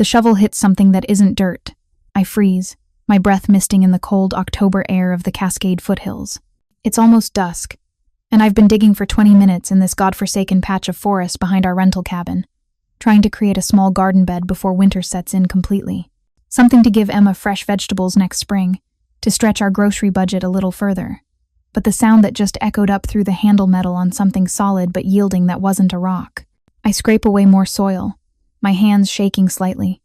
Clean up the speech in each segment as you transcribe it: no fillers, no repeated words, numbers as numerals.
The shovel hits something that isn't dirt. I freeze, my breath misting in the cold October air of the Cascade foothills. It's almost dusk, and I've been digging for 20 minutes in this godforsaken patch of forest behind our rental cabin, trying to create a small garden bed before winter sets in completely. Something to give Emma fresh vegetables next spring, to stretch our grocery budget a little further. But the sound that just echoed up through the handle metal on something solid but yielding that wasn't a rock. I scrape away more soil, my hands shaking slightly.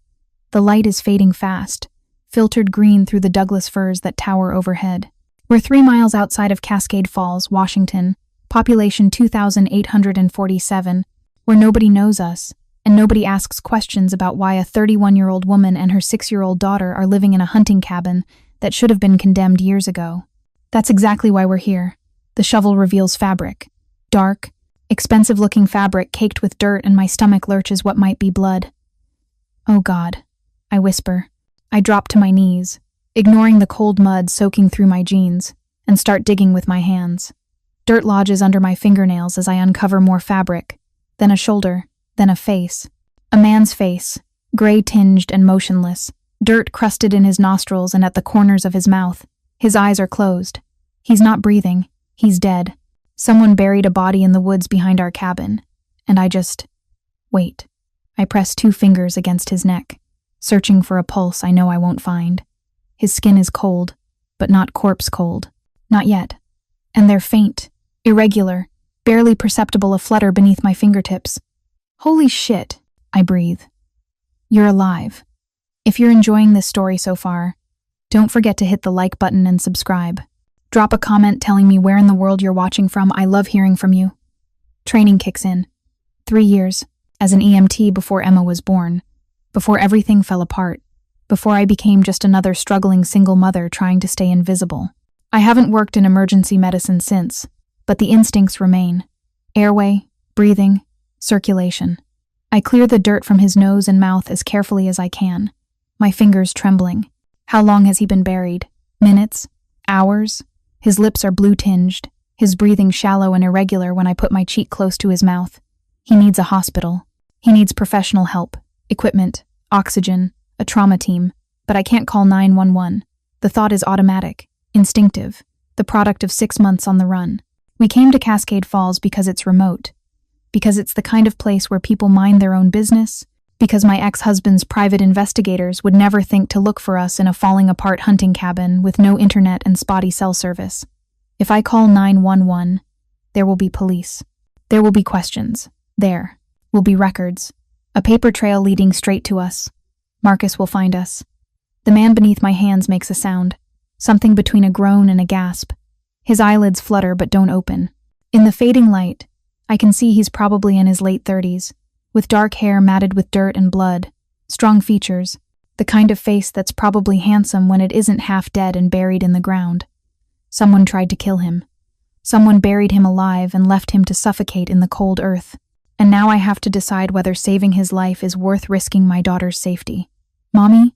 The light is fading fast, filtered green through the Douglas firs that tower overhead. We're 3 miles outside of Cascade Falls, Washington, population 2,847, where nobody knows us, and nobody asks questions about why a 31-year-old woman and her 6-year-old daughter are living in a hunting cabin that should have been condemned years ago. That's exactly why we're here. The shovel reveals fabric. Dark, expensive-looking fabric caked with dirt, and my stomach lurches what might be blood. Oh God, I whisper. I drop to my knees, ignoring the cold mud soaking through my jeans, and start digging with my hands. Dirt lodges under my fingernails as I uncover more fabric, then a shoulder, then a face. A man's face, gray-tinged and motionless, dirt crusted in his nostrils and at the corners of his mouth. His eyes are closed. He's not breathing. He's dead. Someone buried a body in the woods behind our cabin, and I just wait. I press 2 fingers against his neck, searching for a pulse I know I won't find. His skin is cold, but not corpse cold. Not yet. And they're faint, irregular, barely perceptible, a flutter beneath my fingertips. Holy shit, I breathe. You're alive. If you're enjoying this story so far, don't forget to hit the like button and subscribe. Drop a comment telling me where in the world you're watching from. I love hearing from you. Training kicks in. 3 years, as an EMT before Emma was born, before everything fell apart, before I became just another struggling single mother trying to stay invisible. I haven't worked in emergency medicine since, but the instincts remain. Airway, breathing, circulation. I clear the dirt from his nose and mouth as carefully as I can, my fingers trembling. How long has he been buried? Minutes? Hours? His lips are blue-tinged, his breathing shallow and irregular when I put my cheek close to his mouth. He needs a hospital. He needs professional help, equipment, oxygen, a trauma team, but I can't call 911. The thought is automatic, instinctive, the product of 6 months on the run. We came to Cascade Falls because it's remote, because it's the kind of place where people mind their own business, because my ex-husband's private investigators would never think to look for us in a falling-apart hunting cabin with no internet and spotty cell service. If I call 911, there will be police. There will be questions. There will be records. A paper trail leading straight to us. Marcus will find us. The man beneath my hands makes a sound, something between a groan and a gasp. His eyelids flutter but don't open. In the fading light, I can see he's probably in his late 30s, with dark hair matted with dirt and blood, strong features, the kind of face that's probably handsome when it isn't half dead and buried in the ground. Someone tried to kill him. Someone buried him alive and left him to suffocate in the cold earth. And now I have to decide whether saving his life is worth risking my daughter's safety. Mommy?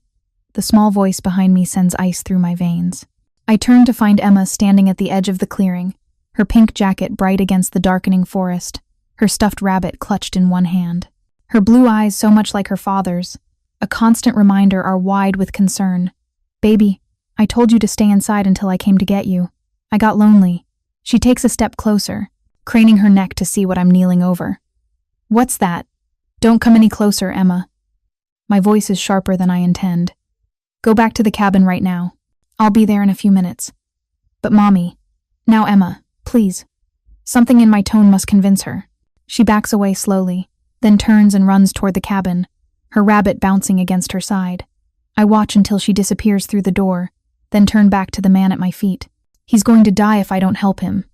The small voice behind me sends ice through my veins. I turn to find Emma standing at the edge of the clearing, her pink jacket bright against the darkening forest, her stuffed rabbit clutched in one hand. Her blue eyes, so much like her father's, a constant reminder, are wide with concern. Baby, I told you to stay inside until I came to get you. I got lonely. She takes a step closer, craning her neck to see what I'm kneeling over. What's that? Don't come any closer, Emma. My voice is sharper than I intend. Go back to the cabin right now. I'll be there in a few minutes. But Mommy. Now Emma, please. Something in my tone must convince her. She backs away slowly, then turns and runs toward the cabin, her rabbit bouncing against her side. I watch until she disappears through the door, then turn back to the man at my feet. He's going to die if I don't help him.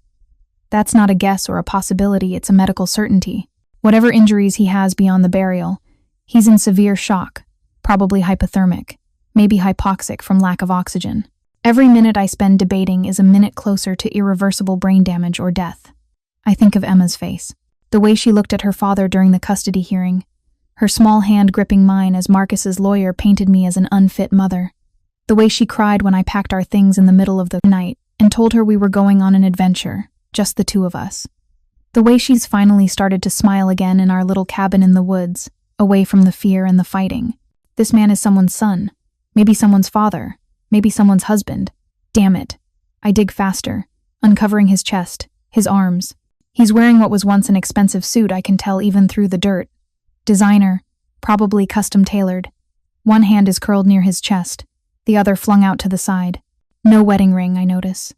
That's not a guess or a possibility, it's a medical certainty. Whatever injuries he has beyond the burial, he's in severe shock, probably hypothermic, maybe hypoxic from lack of oxygen. Every minute I spend debating is a minute closer to irreversible brain damage or death. I think of Emma's face, the way she looked at her father during the custody hearing, her small hand gripping mine as Marcus's lawyer painted me as an unfit mother, the way she cried when I packed our things in the middle of the night and told her we were going on an adventure, just the 2 of us. The way she's finally started to smile again in our little cabin in the woods, away from the fear and the fighting. This man is someone's son, maybe someone's father, maybe someone's husband. Damn it. I dig faster, uncovering his chest, his arms. He's wearing what was once an expensive suit, I can tell even through the dirt. Designer, probably custom tailored. One hand is curled near his chest, the other flung out to the side. No wedding ring, I notice,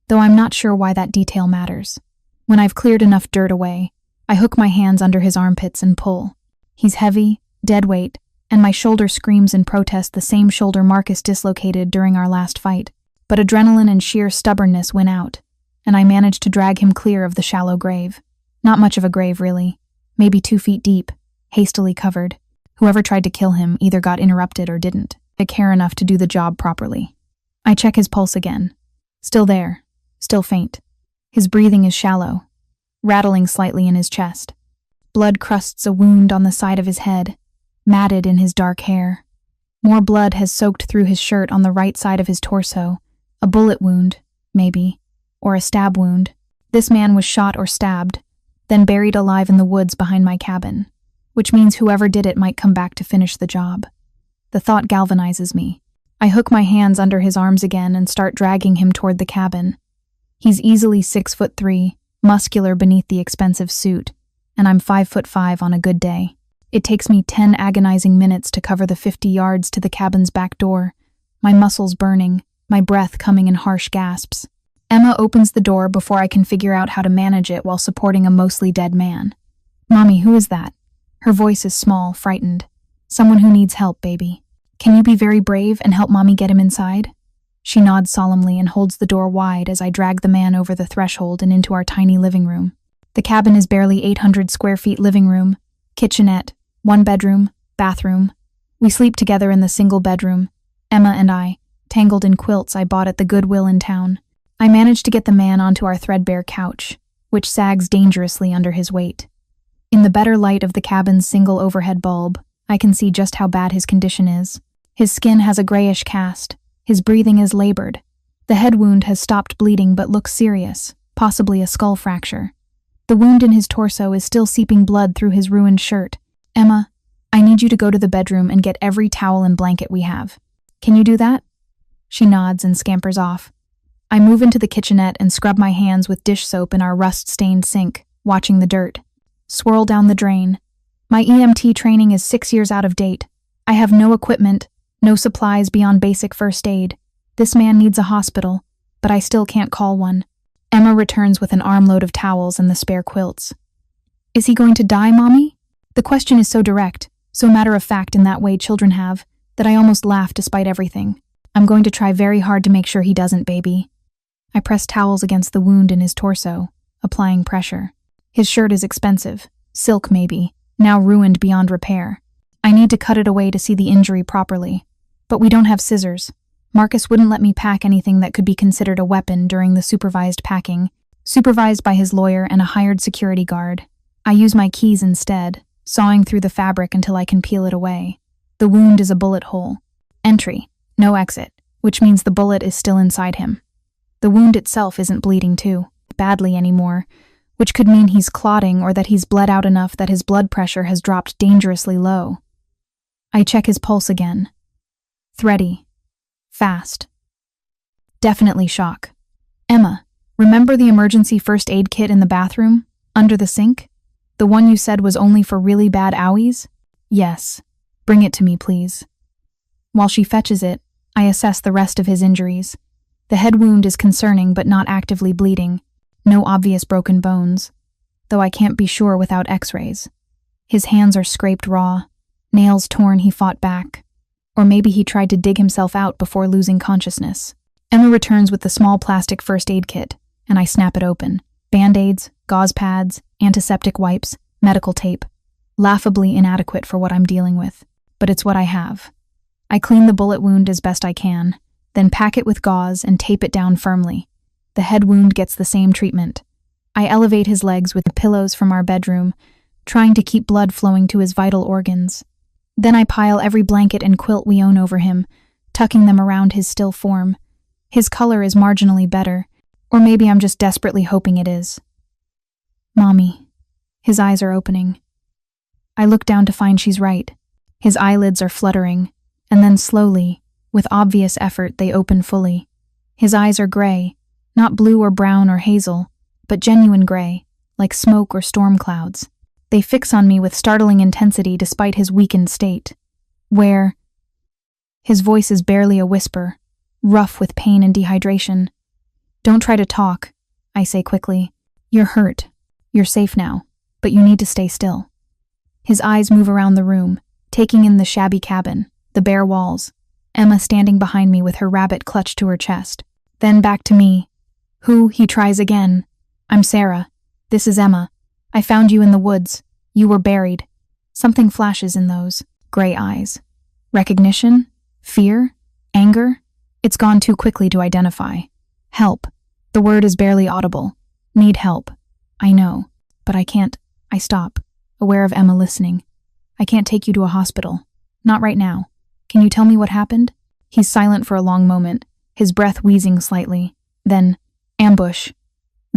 though I'm not sure why that detail matters. When I've cleared enough dirt away, I hook my hands under his armpits and pull. He's heavy, dead weight, and my shoulder screams in protest, the same shoulder Marcus dislocated during our last fight. But adrenaline and sheer stubbornness win out, and I manage to drag him clear of the shallow grave. Not much of a grave, really. Maybe 2 feet deep, hastily covered. Whoever tried to kill him either got interrupted or didn't. I care enough to do the job properly. I check his pulse again. Still there, still faint. His breathing is shallow, rattling slightly in his chest. Blood crusts a wound on the side of his head, matted in his dark hair. More blood has soaked through his shirt on the right side of his torso. A bullet wound, maybe, or a stab wound. This man was shot or stabbed, then buried alive in the woods behind my cabin, which means whoever did it might come back to finish the job. The thought galvanizes me. I hook my hands under his arms again and start dragging him toward the cabin. He's easily 6'3", muscular beneath the expensive suit, and I'm 5'5" on a good day. It takes me 10 agonizing minutes to cover the 50 yards to the cabin's back door, my muscles burning, my breath coming in harsh gasps. Emma opens the door before I can figure out how to manage it while supporting a mostly dead man. "Mommy, who is that?" Her voice is small, frightened. "Someone who needs help, baby. Can you be very brave and help Mommy get him inside?" She nods solemnly and holds the door wide as I drag the man over the threshold and into our tiny living room. The cabin is barely 800 square feet living room, kitchenette, 1 bedroom, bathroom. We sleep together in the single bedroom, Emma and I, tangled in quilts I bought at the Goodwill in town. I manage to get the man onto our threadbare couch, which sags dangerously under his weight. In the better light of the cabin's single overhead bulb, I can see just how bad his condition is. His skin has a grayish cast. His breathing is labored. The head wound has stopped bleeding but looks serious, possibly a skull fracture. The wound in his torso is still seeping blood through his ruined shirt. "Emma, I need you to go to the bedroom and get every towel and blanket we have. Can you do that?" She nods and scampers off. I move into the kitchenette and scrub my hands with dish soap in our rust-stained sink, watching the dirt swirl down the drain. My EMT training is 6 years out of date. I have no equipment, no supplies beyond basic first aid. This man needs a hospital, but I still can't call one. Emma returns with an armload of towels and the spare quilts. "Is he going to die, Mommy?" The question is so direct, so matter-of-fact in that way children have, that I almost laugh despite everything. "I'm going to try very hard to make sure he doesn't, baby." I press towels against the wound in his torso, applying pressure. His shirt is expensive, silk maybe, now ruined beyond repair. I need to cut it away to see the injury properly. But we don't have scissors. Marcus wouldn't let me pack anything that could be considered a weapon during the supervised packing, supervised by his lawyer and a hired security guard. I use my keys instead, sawing through the fabric until I can peel it away. The wound is a bullet hole. Entry, no exit, which means the bullet is still inside him. The wound itself isn't bleeding too badly anymore, which could mean he's clotting or that he's bled out enough that his blood pressure has dropped dangerously low. I check his pulse again. Thready. Fast. Definitely shock. "Emma, remember the emergency first aid kit in the bathroom? Under the sink? The one you said was only for really bad owies?" "Yes. Bring it to me, please." While she fetches it, I assess the rest of his injuries. The head wound is concerning but not actively bleeding. No obvious broken bones, though I can't be sure without x-rays. His hands are scraped raw, nails torn he fought back. Or maybe he tried to dig himself out before losing consciousness. Emma returns with the small plastic first aid kit, and I snap it open. Band-aids, gauze pads, antiseptic wipes, medical tape. Laughably inadequate for what I'm dealing with, but it's what I have. I clean the bullet wound as best I can, then pack it with gauze and tape it down firmly. The head wound gets the same treatment. I elevate his legs with the pillows from our bedroom, trying to keep blood flowing to his vital organs. Then I pile every blanket and quilt we own over him, tucking them around his still form. His color is marginally better, or maybe I'm just desperately hoping it is. "Mommy." His eyes are opening. I look down to find she's right. His eyelids are fluttering, and then slowly, with obvious effort, they open fully. His eyes are gray, not blue or brown or hazel, but genuine gray, like smoke or storm clouds. They fix on me with startling intensity despite his weakened state. Where? His voice is barely a whisper, rough with pain and dehydration. Don't try to talk, I say quickly. You're hurt. You're safe now, but you need to stay still. His eyes move around the room, taking in the shabby cabin, the bare walls, Emma standing behind me with her rabbit clutched to her chest. Then back to me. Who? He tries again. I'm Sarah. This is Emma. I found you in the woods. You were buried. Something flashes in those gray eyes. Recognition? Fear? Anger? It's gone too quickly to identify. Help. The word is barely audible. Need help. I know, but I can't. I stop, aware of Emma listening. I can't take you to a hospital. Not right now. Can you tell me what happened? He's silent for a long moment, his breath wheezing slightly. Then, ambush.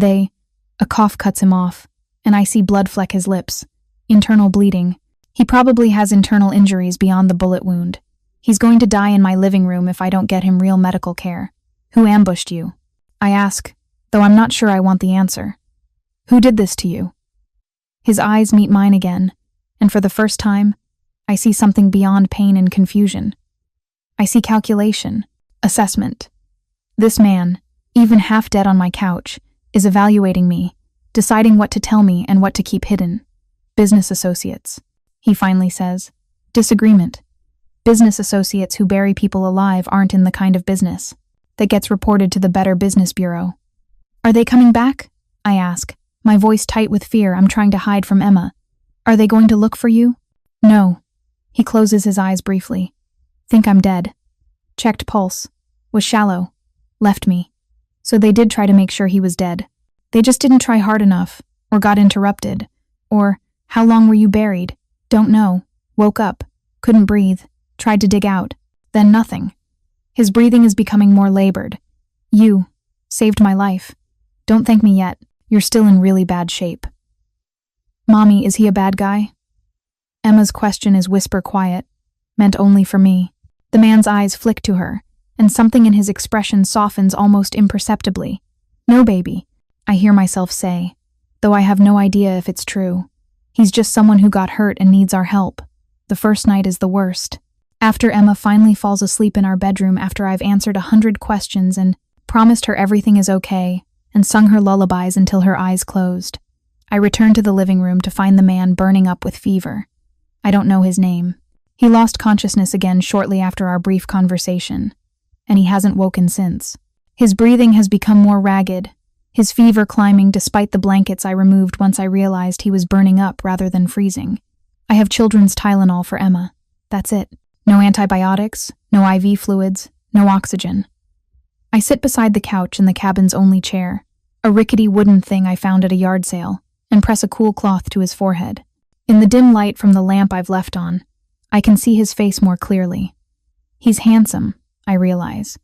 A cough cuts him off, and I see blood fleck his lips. Internal bleeding. He probably has internal injuries beyond the bullet wound. He's going to die in my living room if I don't get him real medical care. Who ambushed you? I ask, though I'm not sure I want the answer. Who did this to you? His eyes meet mine again, and for the first time, I see something beyond pain and confusion. I see calculation, assessment. This man, even half dead on my couch, is evaluating me, deciding what to tell me and what to keep hidden. Business associates, he finally says. Disagreement. Business associates who bury people alive aren't in the kind of business that gets reported to the Better Business Bureau. Are they coming back? I ask, my voice tight with fear I'm trying to hide from Emma. Are they going to look for you? No. He closes his eyes briefly. Think I'm dead. Checked pulse. Was shallow. Left me. So they did try to make sure he was dead. They just didn't try hard enough, or got interrupted. Or, how long were you buried? Don't know. Woke up. Couldn't breathe. Tried to dig out. Then nothing. His breathing is becoming more labored. You saved my life. Don't thank me yet. You're still in really bad shape. Mommy, is he a bad guy? Emma's question is whisper quiet, meant only for me. The man's eyes flick to her, and something in his expression softens almost imperceptibly. No, baby, I hear myself say, though I have no idea if it's true. He's just someone who got hurt and needs our help. The first night is the worst. After Emma finally falls asleep in our bedroom after I've answered 100 questions and promised her everything is okay, and sung her lullabies until her eyes closed, I return to the living room to find the man burning up with fever. I don't know his name. He lost consciousness again shortly after our brief conversation, and he hasn't woken since. His breathing has become more ragged, his fever climbing despite the blankets I removed once I realized he was burning up rather than freezing. I have children's Tylenol for Emma. That's it. No antibiotics, no IV fluids, no oxygen. I sit beside the couch in the cabin's only chair, a rickety wooden thing I found at a yard sale, and press a cool cloth to his forehead. In the dim light from the lamp I've left on, I can see his face more clearly. He's handsome, I realize,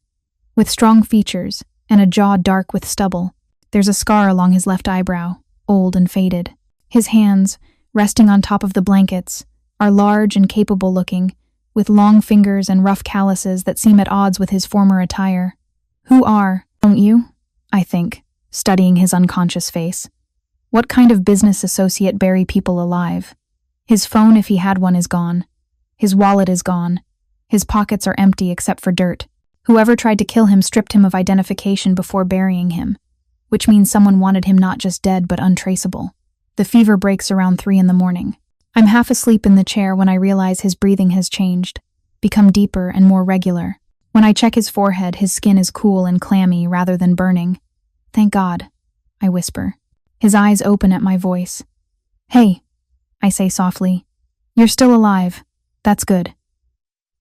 with strong features and a jaw dark with stubble. There's a scar along his left eyebrow, old and faded. His hands, resting on top of the blankets, are large and capable looking, with long fingers and rough calluses that seem at odds with his former attire. Who are, don't you? I think, studying his unconscious face. What kind of business associate bury people alive? His phone, if he had one, is gone. His wallet is gone. His pockets are empty except for dirt. Whoever tried to kill him stripped him of identification before burying him, which means someone wanted him not just dead but untraceable. The fever breaks around 3 a.m. I'm half asleep in the chair when I realize his breathing has changed, become deeper and more regular. When I check his forehead, his skin is cool and clammy rather than burning. Thank God, I whisper. His eyes open at my voice. Hey, I say softly. You're still alive. That's good.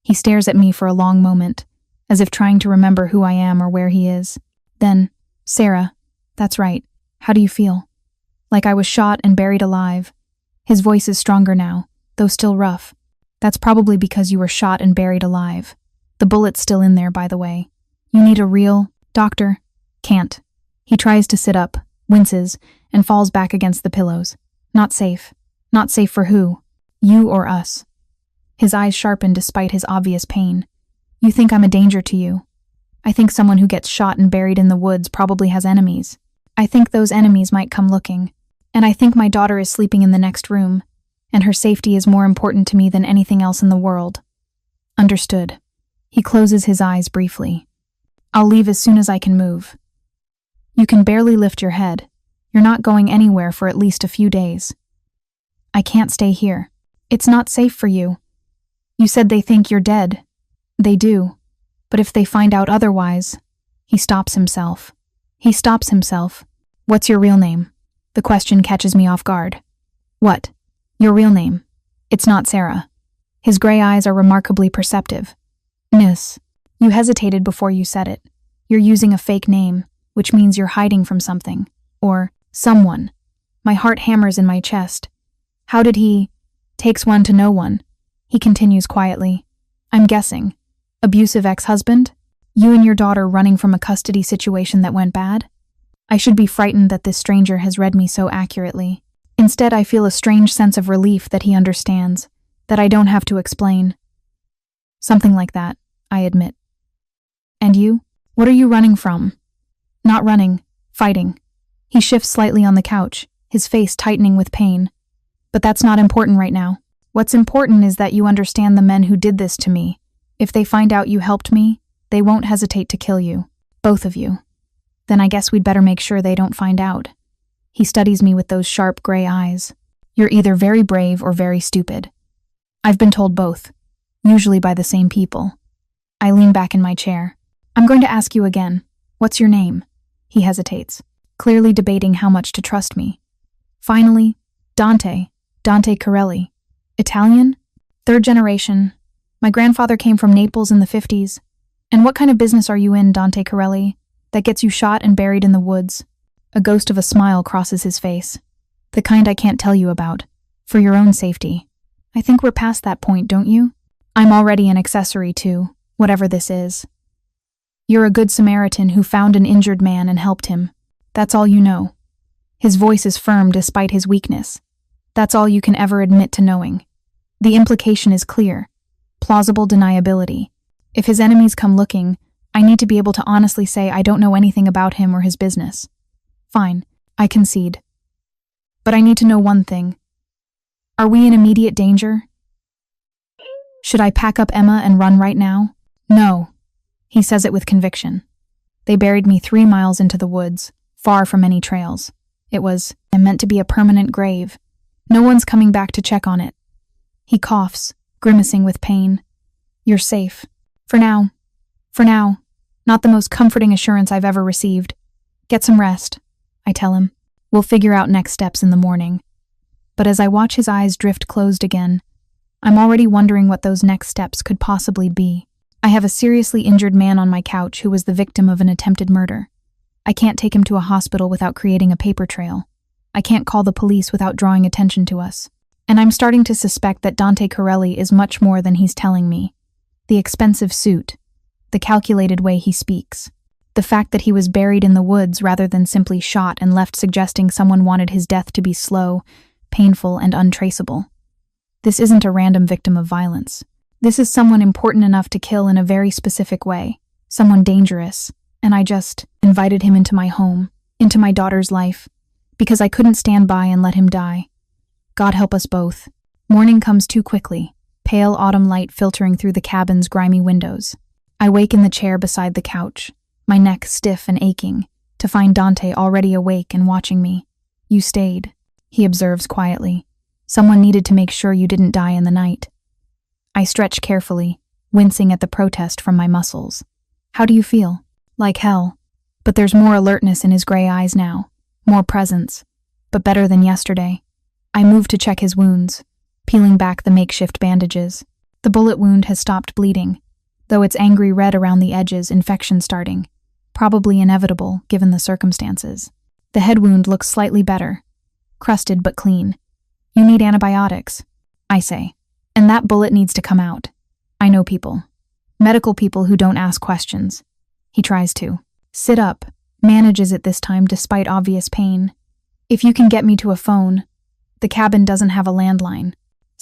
He stares at me for a long moment, as if trying to remember who I am or where he is. Then, Sarah, that's right. How do you feel? Like I was shot and buried alive. His voice is stronger now, though still rough. That's probably because you were shot and buried alive. The bullet's still in there, by the way. You need a real doctor. Can't. He tries to sit up, winces, and falls back against the pillows. Not safe. Not safe for who? You or us. His eyes sharpen despite his obvious pain. You think I'm a danger to you. I think someone who gets shot and buried in the woods probably has enemies. I think those enemies might come looking. And I think my daughter is sleeping in the next room, and her safety is more important to me than anything else in the world. Understood. He closes his eyes briefly. I'll leave as soon as I can move. You can barely lift your head. You're not going anywhere for at least a few days. I can't stay here. It's not safe for you. You said they think you're dead. They do. But if they find out otherwise... He stops himself. What's your real name? The question catches me off guard. What? Your real name? It's not Sarah. His gray eyes are remarkably perceptive. Miss, you hesitated before you said it. You're using a fake name, which means you're hiding from something. Or someone. My heart hammers in my chest. How did he... Takes one to know one. He continues quietly. I'm guessing. Abusive ex-husband? You and your daughter running from a custody situation that went bad? I should be frightened that this stranger has read me so accurately. Instead, I feel a strange sense of relief that he understands, that I don't have to explain. Something like that, I admit. And you? What are you running from? Not running, fighting. He shifts slightly on the couch, his face tightening with pain. But that's not important right now. What's important is that you understand the men who did this to me. If they find out you helped me, they won't hesitate to kill you. Both of you. Then I guess we'd better make sure they don't find out. He studies me with those sharp gray eyes. You're either very brave or very stupid. I've been told both, usually by the same people. I lean back in my chair. I'm going to ask you again. What's your name? He hesitates, clearly debating how much to trust me. Finally, Dante Corelli. Italian? Third generation. My grandfather came from Naples in the 50s. And what kind of business are you in, Dante Corelli, that gets you shot and buried in the woods? A ghost of a smile crosses his face. The kind I can't tell you about. For your own safety. I think we're past that point, don't you? I'm already an accessory to whatever this is. You're a good Samaritan who found an injured man and helped him. That's all you know. His voice is firm despite his weakness. That's all you can ever admit to knowing. The implication is clear. Plausible deniability. If his enemies come looking, I need to be able to honestly say I don't know anything about him or his business. Fine, I concede. But I need to know one thing. Are we in immediate danger? Should I pack up Emma and run right now? No. He says it with conviction. They buried me 3 miles into the woods, far from any trails. It was meant to be a permanent grave. No one's coming back to check on it. He coughs, grimacing with pain. You're safe. For now. Not the most comforting assurance I've ever received. Get some rest, I tell him. We'll figure out next steps in the morning. But as I watch his eyes drift closed again, I'm already wondering what those next steps could possibly be. I have a seriously injured man on my couch who was the victim of an attempted murder. I can't take him to a hospital without creating a paper trail. I can't call the police without drawing attention to us. And I'm starting to suspect that Dante Corelli is much more than he's telling me. The expensive suit, the calculated way he speaks, the fact that he was buried in the woods rather than simply shot and left suggesting someone wanted his death to be slow, painful, and untraceable. This isn't a random victim of violence. This is someone important enough to kill in a very specific way, someone dangerous, and I just invited him into my home, into my daughter's life, because I couldn't stand by and let him die. God help us both. Morning comes too quickly, pale autumn light filtering through the cabin's grimy windows. I wake in the chair beside the couch, my neck stiff and aching, to find Dante already awake and watching me. You stayed, he observes quietly. Someone needed to make sure you didn't die in the night. I stretch carefully, wincing at the protest from my muscles. How do you feel? Like hell. But there's more alertness in his gray eyes now, more presence, but better than yesterday. I move to check his wounds, peeling back the makeshift bandages. The bullet wound has stopped bleeding, though it's angry red around the edges, infection starting. Probably inevitable, given the circumstances. The head wound looks slightly better, crusted but clean. You need antibiotics, I say, and that bullet needs to come out. I know people. Medical people who don't ask questions. He tries to. Sit up, manages it this time despite obvious pain. If you can get me to a phone. The cabin doesn't have a landline.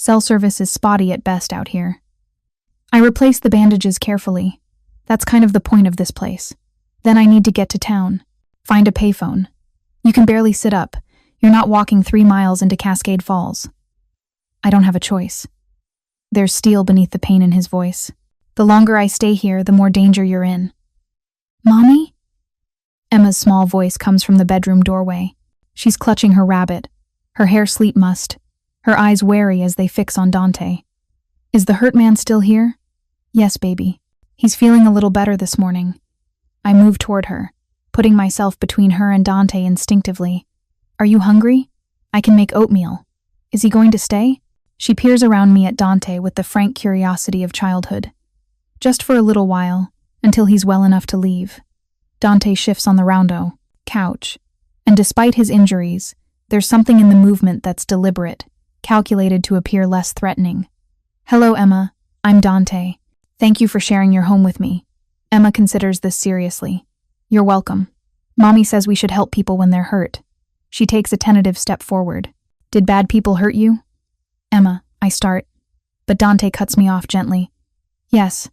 Cell service is spotty at best out here. I replace the bandages carefully. That's kind of the point of this place. Then I need to get to town. Find a payphone. You can barely sit up. You're not walking 3 miles into Cascade Falls. I don't have a choice. There's steel beneath the pain in his voice. The longer I stay here, the more danger you're in. Mommy? Emma's small voice comes from the bedroom doorway. She's clutching her rabbit, her hair sleep mussed, her eyes wary as they fix on Dante. Is the hurt man still here? Yes, baby. He's feeling a little better this morning. I move toward her, putting myself between her and Dante instinctively. Are you hungry? I can make oatmeal. Is he going to stay? She peers around me at Dante with the frank curiosity of childhood. Just for a little while, until he's well enough to leave. Dante shifts on the roundo, couch, and despite his injuries, there's something in the movement that's deliberate, calculated to appear less threatening. Hello, Emma. I'm Dante. Thank you for sharing your home with me. Emma considers this seriously. You're welcome. Mommy says we should help people when they're hurt. She takes a tentative step forward. Did bad people hurt you? Emma, I start, but Dante cuts me off gently. Yes,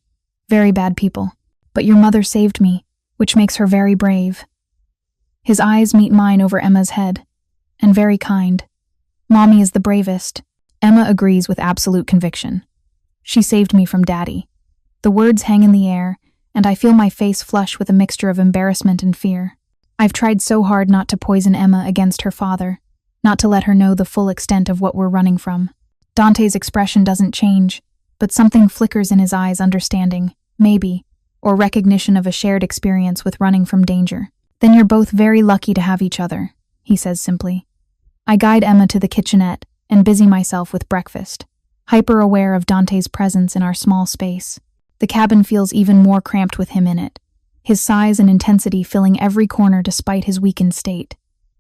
very bad people. But your mother saved me, which makes her very brave. His eyes meet mine over Emma's head, and very kind. Mommy is the bravest. Emma agrees with absolute conviction. She saved me from Daddy. The words hang in the air, and I feel my face flush with a mixture of embarrassment and fear. I've tried so hard not to poison Emma against her father, not to let her know the full extent of what we're running from. Dante's expression doesn't change, but something flickers in his eyes, understanding, maybe, or recognition of a shared experience with running from danger. Then you're both very lucky to have each other, he says simply. I guide Emma to the kitchenette and busy myself with breakfast, hyper-aware of Dante's presence in our small space. The cabin feels even more cramped with him in it, his size and intensity filling every corner despite his weakened state.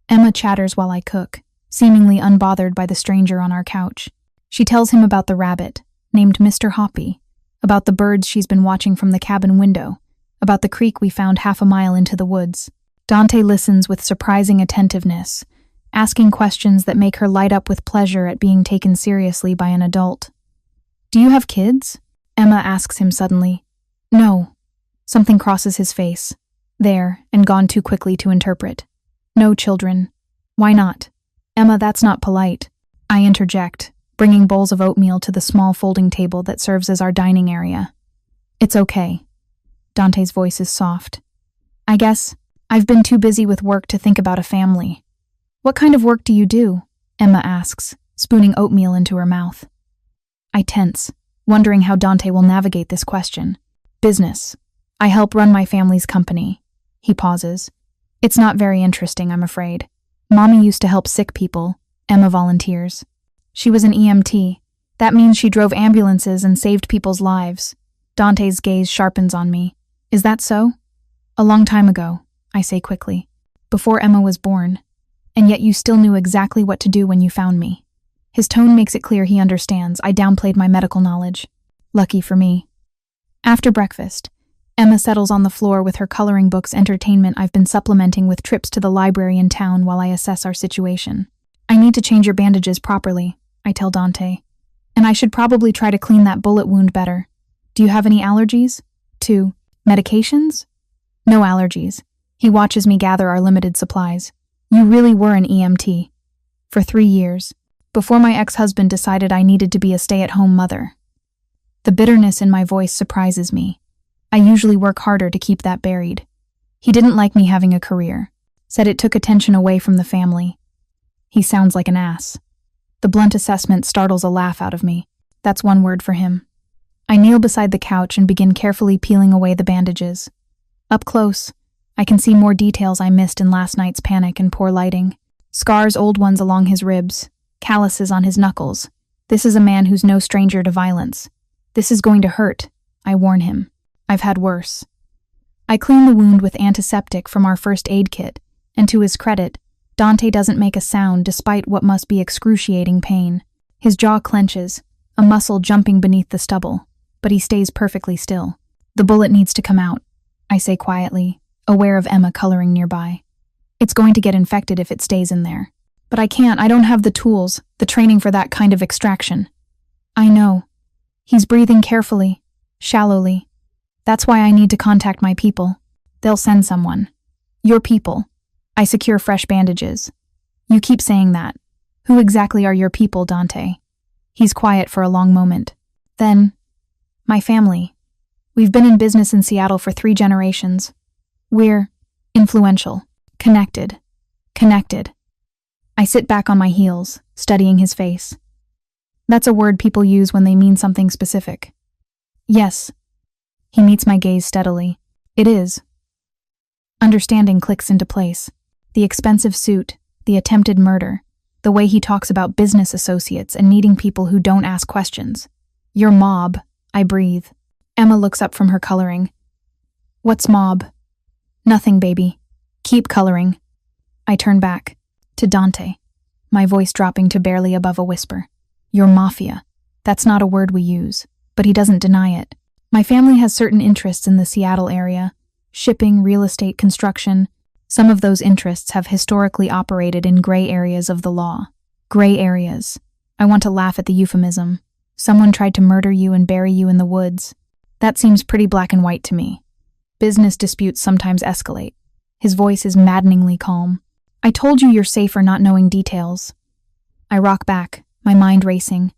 Emma chatters while I cook, seemingly unbothered by the stranger on our couch. She tells him about the rabbit, named Mr. Hoppy, about the birds she's been watching from the cabin window, about the creek we found half a mile into the woods. Dante listens with surprising attentiveness, asking questions that make her light up with pleasure at being taken seriously by an adult. Do you have kids? Emma asks him suddenly. No. Something crosses his face, there, and gone too quickly to interpret. No children. Why not? Emma, that's not polite. I interject, bringing bowls of oatmeal to the small folding table that serves as our dining area. It's okay. Dante's voice is soft. I guess I've been too busy with work to think about a family. What kind of work do you do? Emma asks, spooning oatmeal into her mouth. I tense, wondering how Dante will navigate this question. Business. I help run my family's company. He pauses. It's not very interesting, I'm afraid. Mommy used to help sick people. Emma volunteers. She was an EMT. That means she drove ambulances and saved people's lives. Dante's gaze sharpens on me. Is that so? A long time ago, I say quickly. Before Emma was born. And yet you still knew exactly what to do when you found me. His tone makes it clear he understands I downplayed my medical knowledge. Lucky for me. After breakfast, Emma settles on the floor with her coloring book's entertainment I've been supplementing with trips to the library in town while I assess our situation. I need to change your bandages properly, I tell Dante. And I should probably try to clean that bullet wound better. Do you have any allergies? To medications? No allergies. He watches me gather our limited supplies. You really were an EMT. For 3 years. Before my ex-husband decided I needed to be a stay-at-home mother. The bitterness in my voice surprises me. I usually work harder to keep that buried. He didn't like me having a career. Said it took attention away from the family. He sounds like an ass. The blunt assessment startles a laugh out of me. That's one word for him. I kneel beside the couch and begin carefully peeling away the bandages. Up close, I can see more details I missed in last night's panic and poor lighting. Scars, old ones along his ribs, calluses on his knuckles. This is a man who's no stranger to violence. This is going to hurt, I warn him. I've had worse. I clean the wound with antiseptic from our first aid kit, and to his credit, Dante doesn't make a sound despite what must be excruciating pain. His jaw clenches, a muscle jumping beneath the stubble, but he stays perfectly still. The bullet needs to come out, I say quietly, aware of Emma coloring nearby. It's going to get infected if it stays in there. But I can't, I don't have the tools, the training for that kind of extraction. I know. He's breathing carefully, shallowly. That's why I need to contact my people. They'll send someone. Your people. I secure fresh bandages. You keep saying that. Who exactly are your people, Dante? He's quiet for a long moment. Then, my family. We've been in business in Seattle for 3 generations. We're influential, connected. I sit back on my heels, studying his face. That's a word people use when they mean something specific. Yes. He meets my gaze steadily. It is. Understanding clicks into place. The expensive suit, the attempted murder, the way he talks about business associates and needing people who don't ask questions. Your mob, I breathe. Emma looks up from her coloring. What's mob? Nothing, baby. Keep coloring. I turn back, to Dante, my voice dropping to barely above a whisper. Your Mafia. That's not a word we use, but he doesn't deny it. My family has certain interests in the Seattle area. Shipping, real estate, construction. Some of those interests have historically operated in gray areas of the law. Gray areas. I want to laugh at the euphemism. Someone tried to murder you and bury you in the woods. That seems pretty black and white to me. Business disputes sometimes escalate. His voice is maddeningly calm. I told you you're safer not knowing details. I rock back, my mind racing.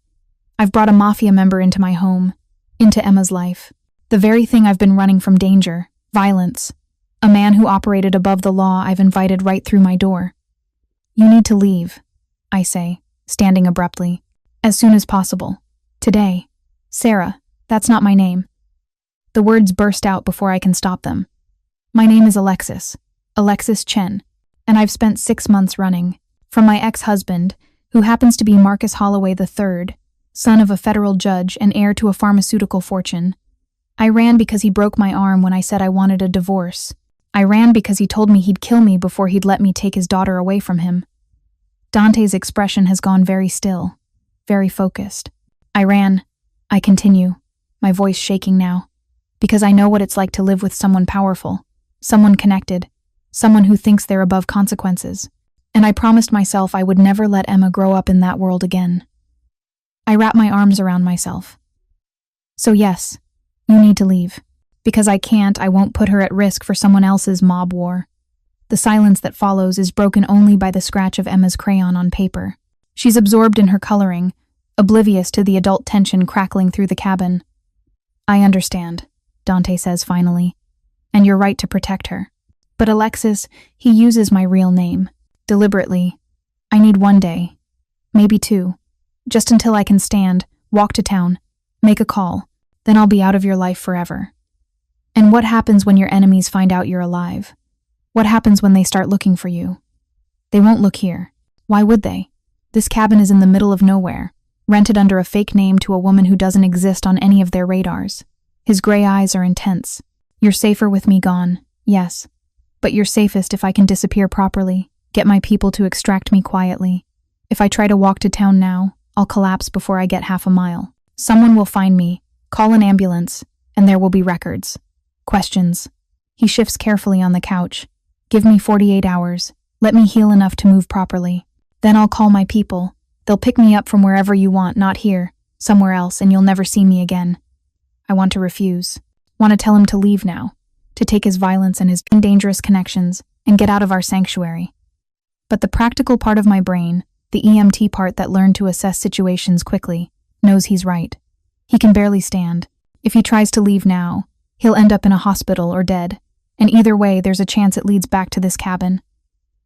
I've brought a Mafia member into my home, into Emma's life. The very thing I've been running from: danger, violence. A man who operated above the law I've invited right through my door. You need to leave, I say, standing abruptly. As soon as possible. Today. Sarah, that's not my name. The words burst out before I can stop them. My name is Alexis Chen, and I've spent 6 months running from my ex-husband, who happens to be Marcus Holloway III, son of a federal judge and heir to a pharmaceutical fortune. I ran because he broke my arm when I said I wanted a divorce. I ran because he told me he'd kill me before he'd let me take his daughter away from him. Dante's expression has gone very still, very focused. I ran, I continue, my voice shaking now, because I know what it's like to live with someone powerful, someone connected, someone who thinks they're above consequences. And I promised myself I would never let Emma grow up in that world again. I wrap my arms around myself. So yes, you need to leave. Because I won't put her at risk for someone else's mob war. The silence that follows is broken only by the scratch of Emma's crayon on paper. She's absorbed in her coloring, oblivious to the adult tension crackling through the cabin. I understand, Dante says finally, and you're right to protect her. But Alexis, he uses my real name, deliberately. I need 1 day, maybe 2, just until I can stand, walk to town, make a call, then I'll be out of your life forever. And what happens when your enemies find out you're alive? What happens when they start looking for you? They won't look here. Why would they? This cabin is in the middle of nowhere, rented under a fake name to a woman who doesn't exist on any of their radars. His gray eyes are intense. You're safer with me gone, yes. But you're safest if I can disappear properly, get my people to extract me quietly. If I try to walk to town now, I'll collapse before I get half a mile. Someone will find me, call an ambulance, and there will be records. Questions. He shifts carefully on the couch. Give me 48 hours. Let me heal enough to move properly. Then I'll call my people. They'll pick me up from wherever you want, not here, somewhere else, and you'll never see me again. I want to refuse. Want to tell him to leave now, to take his violence and his dangerous connections and get out of our sanctuary. But the practical part of my brain, the EMT part that learned to assess situations quickly, knows he's right. He can barely stand. If he tries to leave now, he'll end up in a hospital or dead, and either way there's a chance it leads back to this cabin.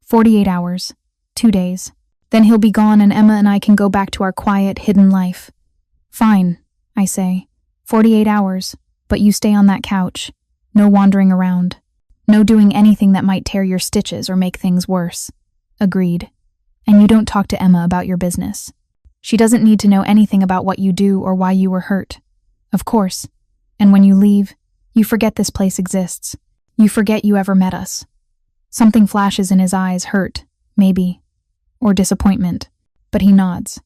48 hours, 2 days. Then he'll be gone and Emma and I can go back to our quiet, hidden life. Fine, I say. 48 hours, but you stay on that couch. No wandering around. No doing anything that might tear your stitches or make things worse. Agreed. And you don't talk to Emma about your business. She doesn't need to know anything about what you do or why you were hurt. Of course. And when you leave, you forget this place exists. You forget you ever met us. Something flashes in his eyes, hurt, maybe, or disappointment, but he nods.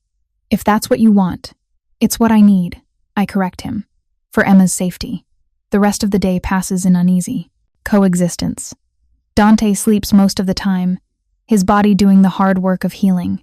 If that's what you want, it's what I need, I correct him, for Emma's safety. The rest of the day passes in uneasy coexistence. Dante sleeps most of the time, his body doing the hard work of healing.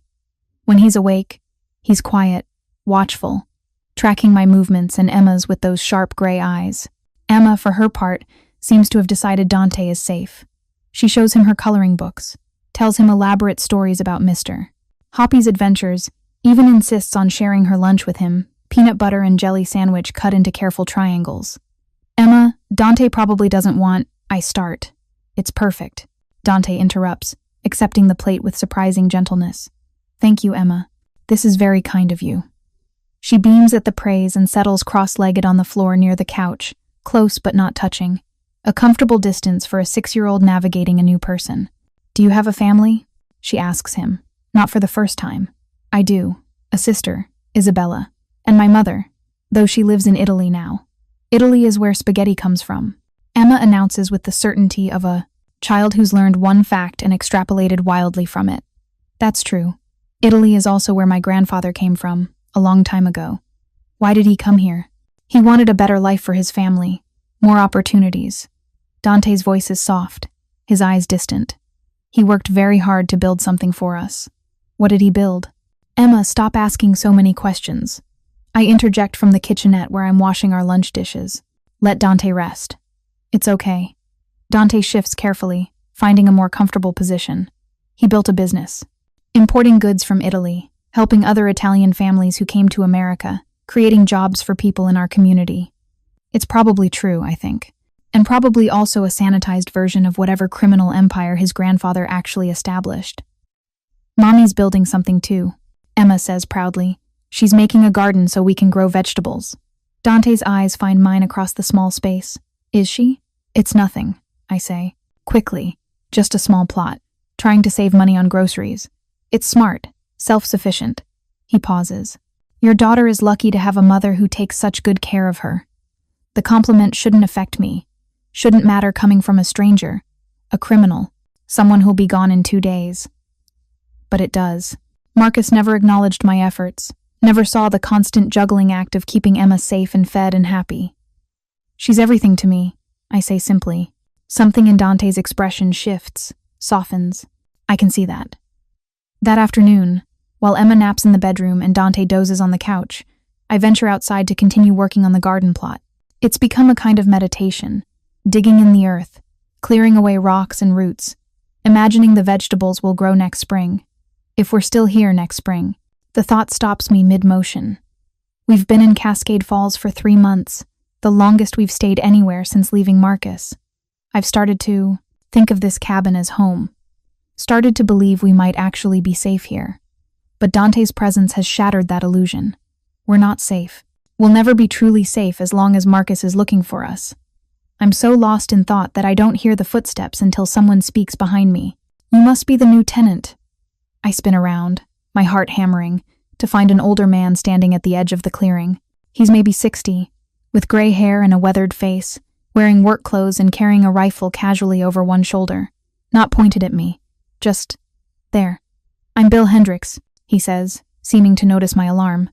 When he's awake, he's quiet, watchful, tracking my movements and Emma's with those sharp gray eyes. Emma, for her part, seems to have decided Dante is safe. She shows him her coloring books, tells him elaborate stories about Mr. Hoppy's adventures, even insists on sharing her lunch with him, peanut butter and jelly sandwich cut into careful triangles. Emma, Dante probably doesn't want, I start. It's perfect. Dante interrupts, accepting the plate with surprising gentleness. Thank you, Emma. This is very kind of you. She beams at the praise and settles cross-legged on the floor near the couch, close but not touching. A comfortable distance for a 6-year-old navigating a new person. Do you have a family? She asks him. Not for the first time. I do. A sister, Isabella. And my mother, though she lives in Italy now. Italy is where spaghetti comes from. Emma announces with the certainty of a child who's learned one fact and extrapolated wildly from it. That's true. Italy is also where my grandfather came from, a long time ago. Why did he come here? He wanted a better life for his family, more opportunities. Dante's voice is soft, his eyes distant. He worked very hard to build something for us. What did he build? Emma, stop asking so many questions. I interject from the kitchenette where I'm washing our lunch dishes. Let Dante rest. It's okay. Dante shifts carefully, finding a more comfortable position. He built a business, importing goods from Italy, helping other Italian families who came to America, creating jobs for people in our community. It's probably true, I think, and probably also a sanitized version of whatever criminal empire his grandfather actually established. Mommy's building something too, Emma says proudly. She's making a garden so we can grow vegetables. Dante's eyes find mine across the small space. Is she? It's nothing, I say, quickly, just a small plot, trying to save money on groceries. It's smart, self-sufficient. He pauses. Your daughter is lucky to have a mother who takes such good care of her. The compliment shouldn't affect me, shouldn't matter coming from a stranger, a criminal, someone who'll be gone in 2 days. But it does. Marcus never acknowledged my efforts, never saw the constant juggling act of keeping Emma safe and fed and happy. She's everything to me, I say simply. Something in Dante's expression shifts, softens. I can see that. That afternoon, while Emma naps in the bedroom and Dante dozes on the couch, I venture outside to continue working on the garden plot. It's become a kind of meditation, digging in the earth, clearing away rocks and roots, imagining the vegetables will grow next spring. If we're still here next spring. The thought stops me mid-motion. We've been in Cascade Falls for 3 months, the longest we've stayed anywhere since leaving Marcus. I've started to think of this cabin as home, started to believe we might actually be safe here. But Dante's presence has shattered that illusion. We're not safe. We'll never be truly safe as long as Marcus is looking for us. I'm so lost in thought that I don't hear the footsteps until someone speaks behind me. You must be the new tenant. I spin around, my heart hammering, to find an older man standing at the edge of the clearing. He's maybe 60, with gray hair and a weathered face, wearing work clothes and carrying a rifle casually over one shoulder. Not pointed at me, just there. I'm Bill Hendricks, he says, seeming to notice my alarm.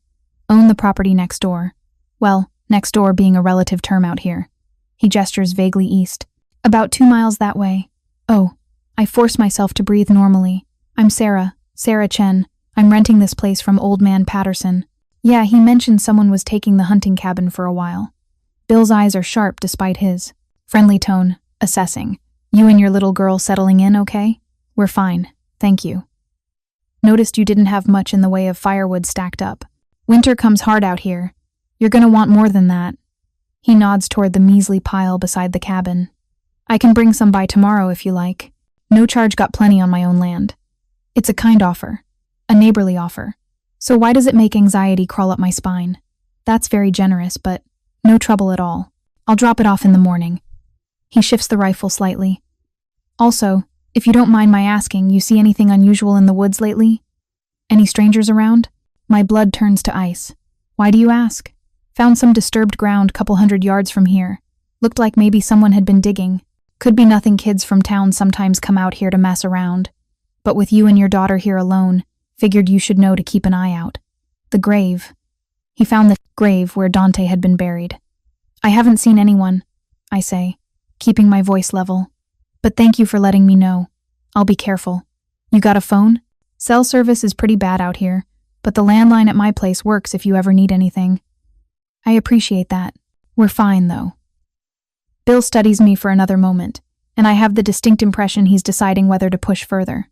Own the property next door. Well, next door being a relative term out here. He gestures vaguely east. About 2 miles that way. Oh, I force myself to breathe normally. I'm Sarah Chen. I'm renting this place from Old Man Patterson. Yeah, he mentioned someone was taking the hunting cabin for a while. Bill's eyes are sharp despite his friendly tone, assessing. You and your little girl settling in, okay? We're fine, thank you. Noticed you didn't have much in the way of firewood stacked up. Winter comes hard out here. You're gonna want more than that. He nods toward the measly pile beside the cabin. I can bring some by tomorrow if you like. No charge, got plenty on my own land. It's a kind offer. A neighborly offer. So why does it make anxiety crawl up my spine? That's very generous, but no trouble at all. I'll drop it off in the morning. He shifts the rifle slightly. Also, if you don't mind my asking, you see anything unusual in the woods lately? Any strangers around? My blood turns to ice. Why do you ask? Found some disturbed ground couple 100 yards from here. Looked like maybe someone had been digging. Could be nothing, kids from town sometimes come out here to mess around. But with you and your daughter here alone, figured you should know to keep an eye out. The grave. He found the grave where Dante had been buried. I haven't seen anyone, I say, keeping my voice level. But thank you for letting me know. I'll be careful. You got a phone? Cell service is pretty bad out here, but the landline at my place works if you ever need anything. I appreciate that. We're fine, though. Bill studies me for another moment, and I have the distinct impression he's deciding whether to push further.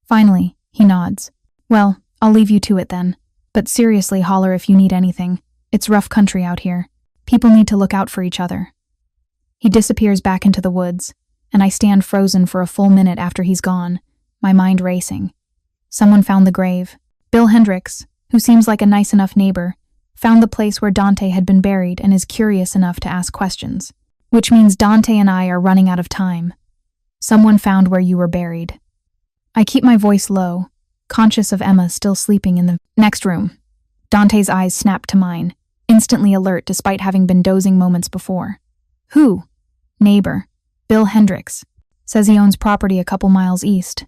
Finally, he nods. Well, I'll leave you to it then. But seriously, holler if you need anything. It's rough country out here. People need to look out for each other. He disappears back into the woods, and I stand frozen for a full minute after he's gone, my mind racing. Someone found the grave. Bill Hendricks, who seems like a nice enough neighbor, found the place where Dante had been buried and is curious enough to ask questions. Which means Dante and I are running out of time. Someone found where you were buried. I keep my voice low, conscious of Emma still sleeping in the next room. Dante's eyes snap to mine, instantly alert despite having been dozing moments before. Who? Neighbor. Bill Hendricks. Says he owns property a couple miles east.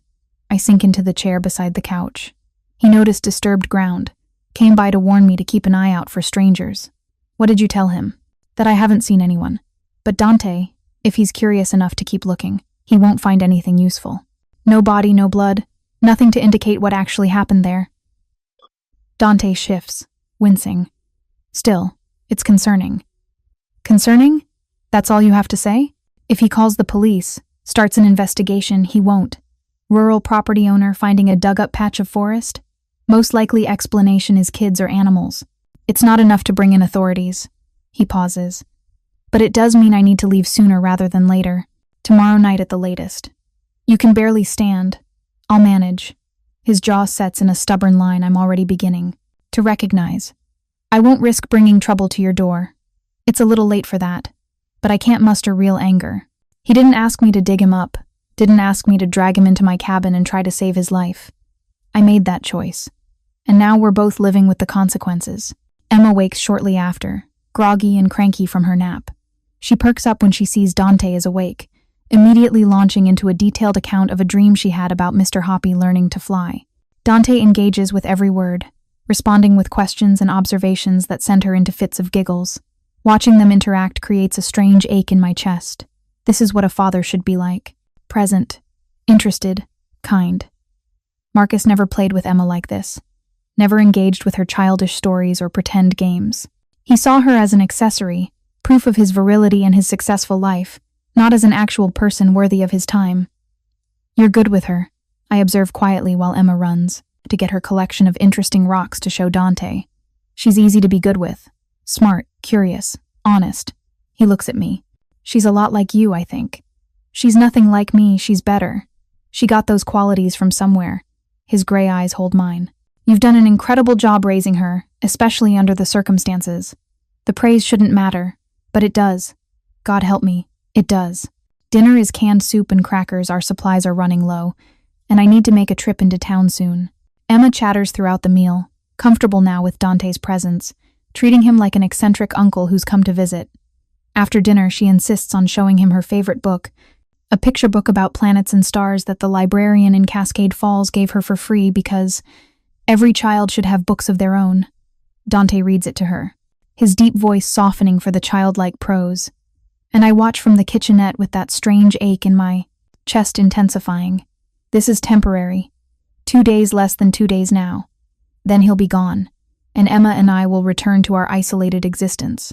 I sink into the chair beside the couch. He noticed disturbed ground, came by to warn me to keep an eye out for strangers. What did you tell him? That I haven't seen anyone. But Dante, if he's curious enough to keep looking, he won't find anything useful. No body, no blood, nothing to indicate what actually happened there. Dante shifts, wincing. Still, it's concerning. Concerning? That's all you have to say? If he calls the police, starts an investigation, he won't. Rural property owner finding a dug-up patch of forest? Most likely explanation is kids or animals. It's not enough to bring in authorities. He pauses. But it does mean I need to leave sooner rather than later. Tomorrow night at the latest. You can barely stand. I'll manage. His jaw sets in a stubborn line I'm already beginning to recognize. I won't risk bringing trouble to your door. It's a little late for that. But I can't muster real anger. He didn't ask me to dig him up. Didn't ask me to drag him into my cabin and try to save his life. I made that choice. And now we're both living with the consequences. Emma wakes shortly after, groggy and cranky from her nap. She perks up when she sees Dante is awake, immediately launching into a detailed account of a dream she had about Mr. Hoppy learning to fly. Dante engages with every word, responding with questions and observations that send her into fits of giggles. Watching them interact creates a strange ache in my chest. This is what a father should be like. Present, interested, kind. Marcus never played with Emma like this. Never engaged with her childish stories or pretend games. He saw her as an accessory, proof of his virility and his successful life, not as an actual person worthy of his time. You're good with her, I observe quietly while Emma runs, to get her collection of interesting rocks to show Dante. She's easy to be good with. Smart, curious, honest. He looks at me. She's a lot like you, I think. She's nothing like me, she's better. She got those qualities from somewhere. His gray eyes hold mine. You've done an incredible job raising her, especially under the circumstances. The praise shouldn't matter, but it does. God help me, it does. Dinner is canned soup and crackers, our supplies are running low, and I need to make a trip into town soon. Emma chatters throughout the meal, comfortable now with Dante's presence, treating him like an eccentric uncle who's come to visit. After dinner, she insists on showing him her favorite book, a picture book about planets and stars that the librarian in Cascade Falls gave her for free because every child should have books of their own. Dante reads it to her, his deep voice softening for the childlike prose, and I watch from the kitchenette with that strange ache in my chest intensifying. This is temporary. 2 days less than 2 days now. Then he'll be gone, and Emma and I will return to our isolated existence.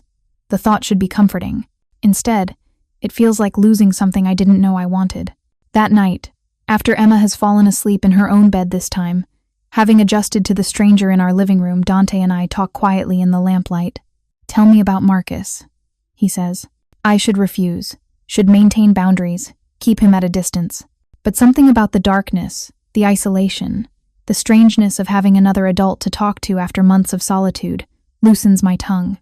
The thought should be comforting. Instead, it feels like losing something I didn't know I wanted. That night, after Emma has fallen asleep in her own bed this time, having adjusted to the stranger in our living room, Dante and I talk quietly in the lamplight. Tell me about Marcus, he says. I should refuse, should maintain boundaries, keep him at a distance. But something about the darkness, the isolation, the strangeness of having another adult to talk to after months of solitude, loosens my tongue.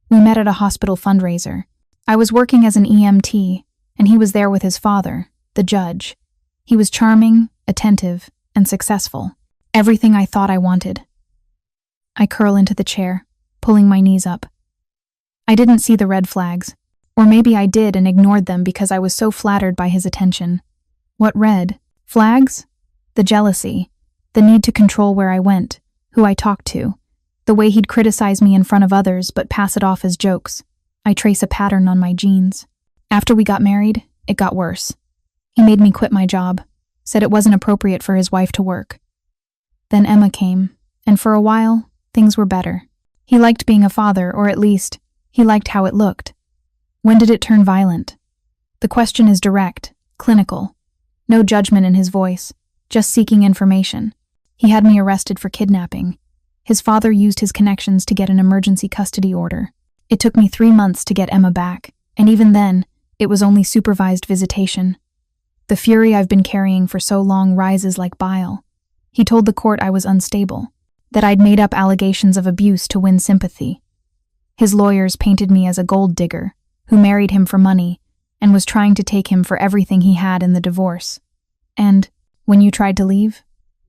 We met at a hospital fundraiser. I was working as an EMT, and he was there with his father, the judge. He was charming, attentive, and successful. Everything I thought I wanted. I curl into the chair, pulling my knees up. I didn't see the red flags, or maybe I did and ignored them because I was so flattered by his attention. What red flags? The jealousy, the need to control where I went, who I talked to, the way he'd criticize me in front of others but pass it off as jokes. I trace a pattern on my genes. After we got married, it got worse. He made me quit my job, said it wasn't appropriate for his wife to work. Then Emma came, and for a while, things were better. He liked being a father, or at least, he liked how it looked. When did it turn violent? The question is direct, clinical. No judgment in his voice, just seeking information. He had me arrested for kidnapping. His father used his connections to get an emergency custody order. It took me 3 months to get Emma back, and even then, it was only supervised visitation. The fury I've been carrying for so long rises like bile. He told the court I was unstable, that I'd made up allegations of abuse to win sympathy. His lawyers painted me as a gold digger, who married him for money, and was trying to take him for everything he had in the divorce. And, when you tried to leave?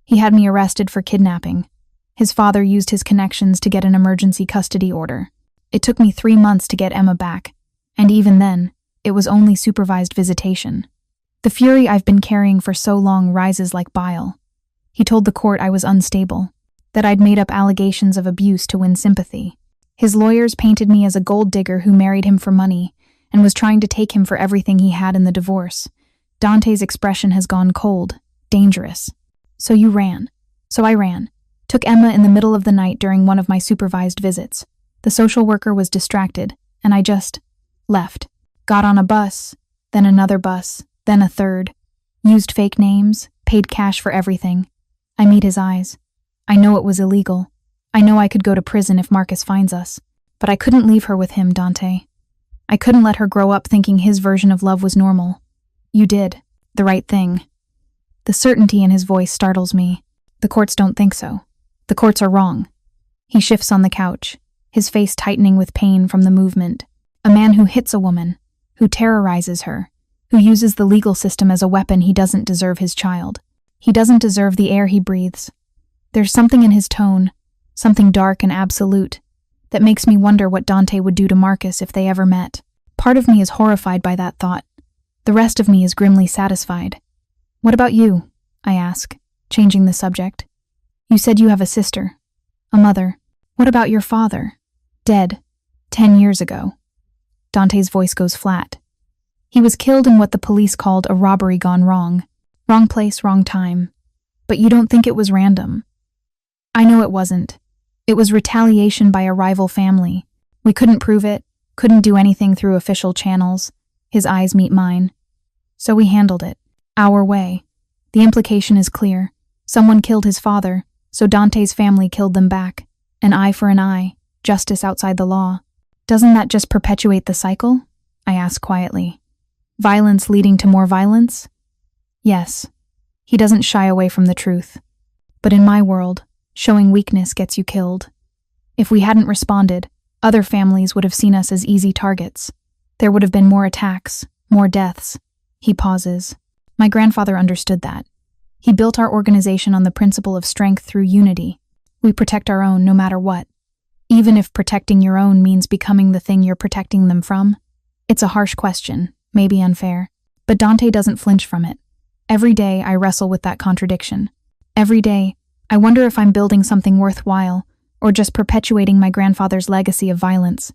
He had me arrested for kidnapping. His father used his connections to get an emergency custody order. It took me 3 months to get Emma back, and even then, it was only supervised visitation. The fury I've been carrying for so long rises like bile. He told the court I was unstable, that I'd made up allegations of abuse to win sympathy. His lawyers painted me as a gold digger who married him for money, and was trying to take him for everything he had in the divorce. Dante's expression has gone cold, dangerous. So you ran. So I ran. Took Emma in the middle of the night during one of my supervised visits. The social worker was distracted, and I just left. Got on a bus, then another bus, then a third. Used fake names, paid cash for everything. I meet his eyes. I know it was illegal. I know I could go to prison if Marcus finds us. But I couldn't leave her with him, Dante. I couldn't let her grow up thinking his version of love was normal. You did. The right thing. The certainty in his voice startles me. The courts don't think so. The courts are wrong. He shifts on the couch, his face tightening with pain from the movement. A man who hits a woman, who terrorizes her, who uses the legal system as a weapon. He doesn't deserve his child. He doesn't deserve the air he breathes. There's something in his tone, something dark and absolute, that makes me wonder what Dante would do to Marcus if they ever met. Part of me is horrified by that thought. The rest of me is grimly satisfied. What about you? I ask, changing the subject. You said you have a sister, a mother. What about your father? Dead, 10 years ago. Dante's voice goes flat. He was killed in what the police called a robbery gone wrong. Wrong place, wrong time. But you don't think it was random? I know it wasn't. It was retaliation by a rival family. We couldn't prove it, couldn't do anything through official channels. His eyes meet mine. So we handled it. Our way. The implication is clear. Someone killed his father, so Dante's family killed them back. An eye for an eye, justice outside the law. Doesn't that just perpetuate the cycle? I ask quietly. Violence leading to more violence? Yes. He doesn't shy away from the truth. But in my world, showing weakness gets you killed. If we hadn't responded, other families would have seen us as easy targets. There would have been more attacks, more deaths. He pauses. My grandfather understood that. He built our organization on the principle of strength through unity. We protect our own no matter what. Even if protecting your own means becoming the thing you're protecting them from. It's a harsh question, maybe unfair, but Dante doesn't flinch from it. Every day I wrestle with that contradiction. Every day, I wonder if I'm building something worthwhile, or just perpetuating my grandfather's legacy of violence.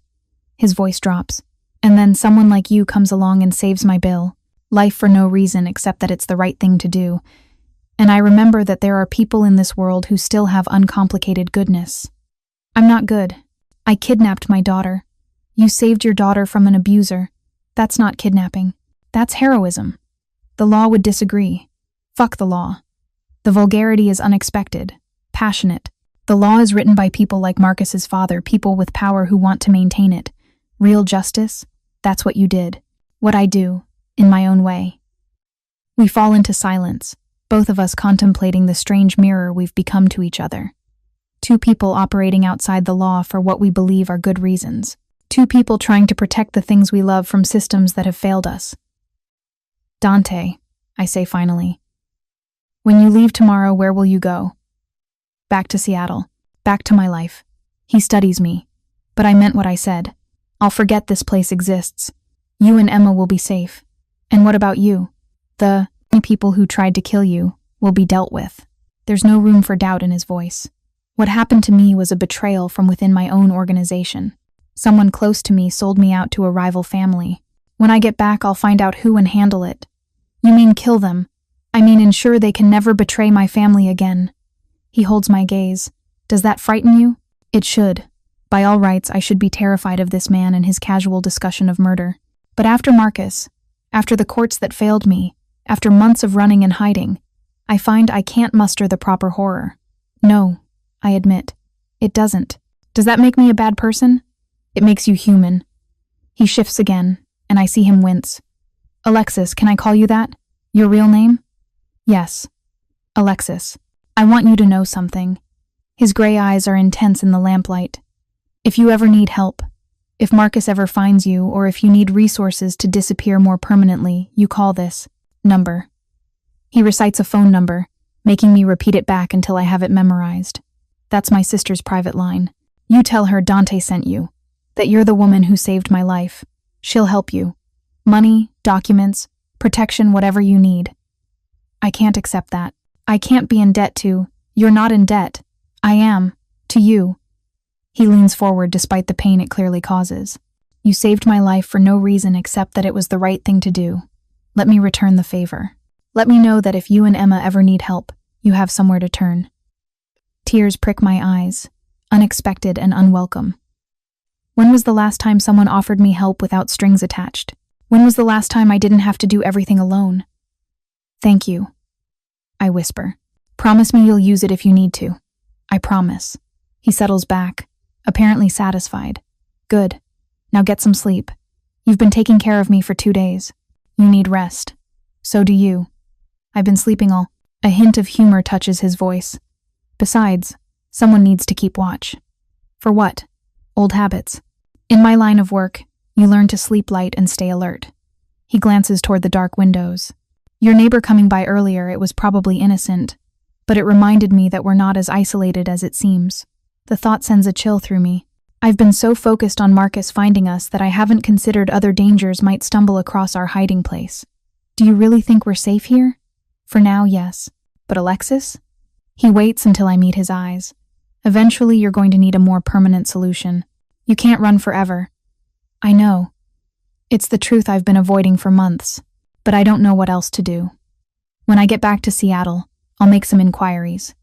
His voice drops, and then someone like you comes along and saves my bill. Life for no reason except that it's the right thing to do. And I remember that there are people in this world who still have uncomplicated goodness. I'm not good. I kidnapped my daughter. You saved your daughter from an abuser. That's not kidnapping. That's heroism. The law would disagree. Fuck the law. The vulgarity is unexpected, passionate. The law is written by people like Marcus's father, people with power who want to maintain it. Real justice? That's what you did. What I do, in my own way. We fall into silence, both of us contemplating the strange mirror we've become to each other. Two people operating outside the law for what we believe are good reasons. Two people trying to protect the things we love from systems that have failed us. Dante, I say finally. When you leave tomorrow, where will you go? Back to Seattle. Back to my life. He studies me. But I meant what I said. I'll forget this place exists. You and Emma will be safe. And what about you? The people who tried to kill you will be dealt with. There's no room for doubt in his voice. What happened to me was a betrayal from within my own organization. Someone close to me sold me out to a rival family. When I get back, I'll find out who and handle it. You mean kill them? I mean ensure they can never betray my family again. He holds my gaze. Does that frighten you? It should. By all rights, I should be terrified of this man and his casual discussion of murder. But after Marcus, after the courts that failed me, after months of running and hiding, I find I can't muster the proper horror. No, I admit. It doesn't. Does that make me a bad person? It makes you human. He shifts again, and I see him wince. Alexis, can I call you that? Your real name? Yes. Alexis. I want you to know something. His gray eyes are intense in the lamplight. If you ever need help, if Marcus ever finds you, or if you need resources to disappear more permanently, you call this number. He recites a phone number, making me repeat it back until I have it memorized. That's my sister's private line. You tell her Dante sent you, that you're the woman who saved my life. She'll help you. Money, documents, protection, whatever you need. I can't accept that. I can't be in debt to. You're not in debt. I am. To you. He leans forward despite the pain it clearly causes. You saved my life for no reason except that it was the right thing to do. Let me return the favor. Let me know that if you and Emma ever need help, you have somewhere to turn. Tears prick my eyes, unexpected and unwelcome. When was the last time someone offered me help without strings attached? When was the last time I didn't have to do everything alone? Thank you, I whisper. Promise me you'll use it if you need to. I promise. He settles back, apparently satisfied. Good. Now get some sleep. You've been taking care of me for 2 days. You need rest. So do you. I've been sleeping all. A hint of humor touches his voice. Besides, someone needs to keep watch. For what? Old habits. In my line of work, you learn to sleep light and stay alert. He glances toward the dark windows. Your neighbor coming by earlier, it was probably innocent, but it reminded me that we're not as isolated as it seems. The thought sends a chill through me. I've been so focused on Marcus finding us that I haven't considered other dangers might stumble across our hiding place. Do you really think we're safe here? For now, yes. But Alexis? He waits until I meet his eyes. Eventually, you're going to need a more permanent solution. You can't run forever. I know. It's the truth I've been avoiding for months, but I don't know what else to do. When I get back to Seattle, I'll make some inquiries.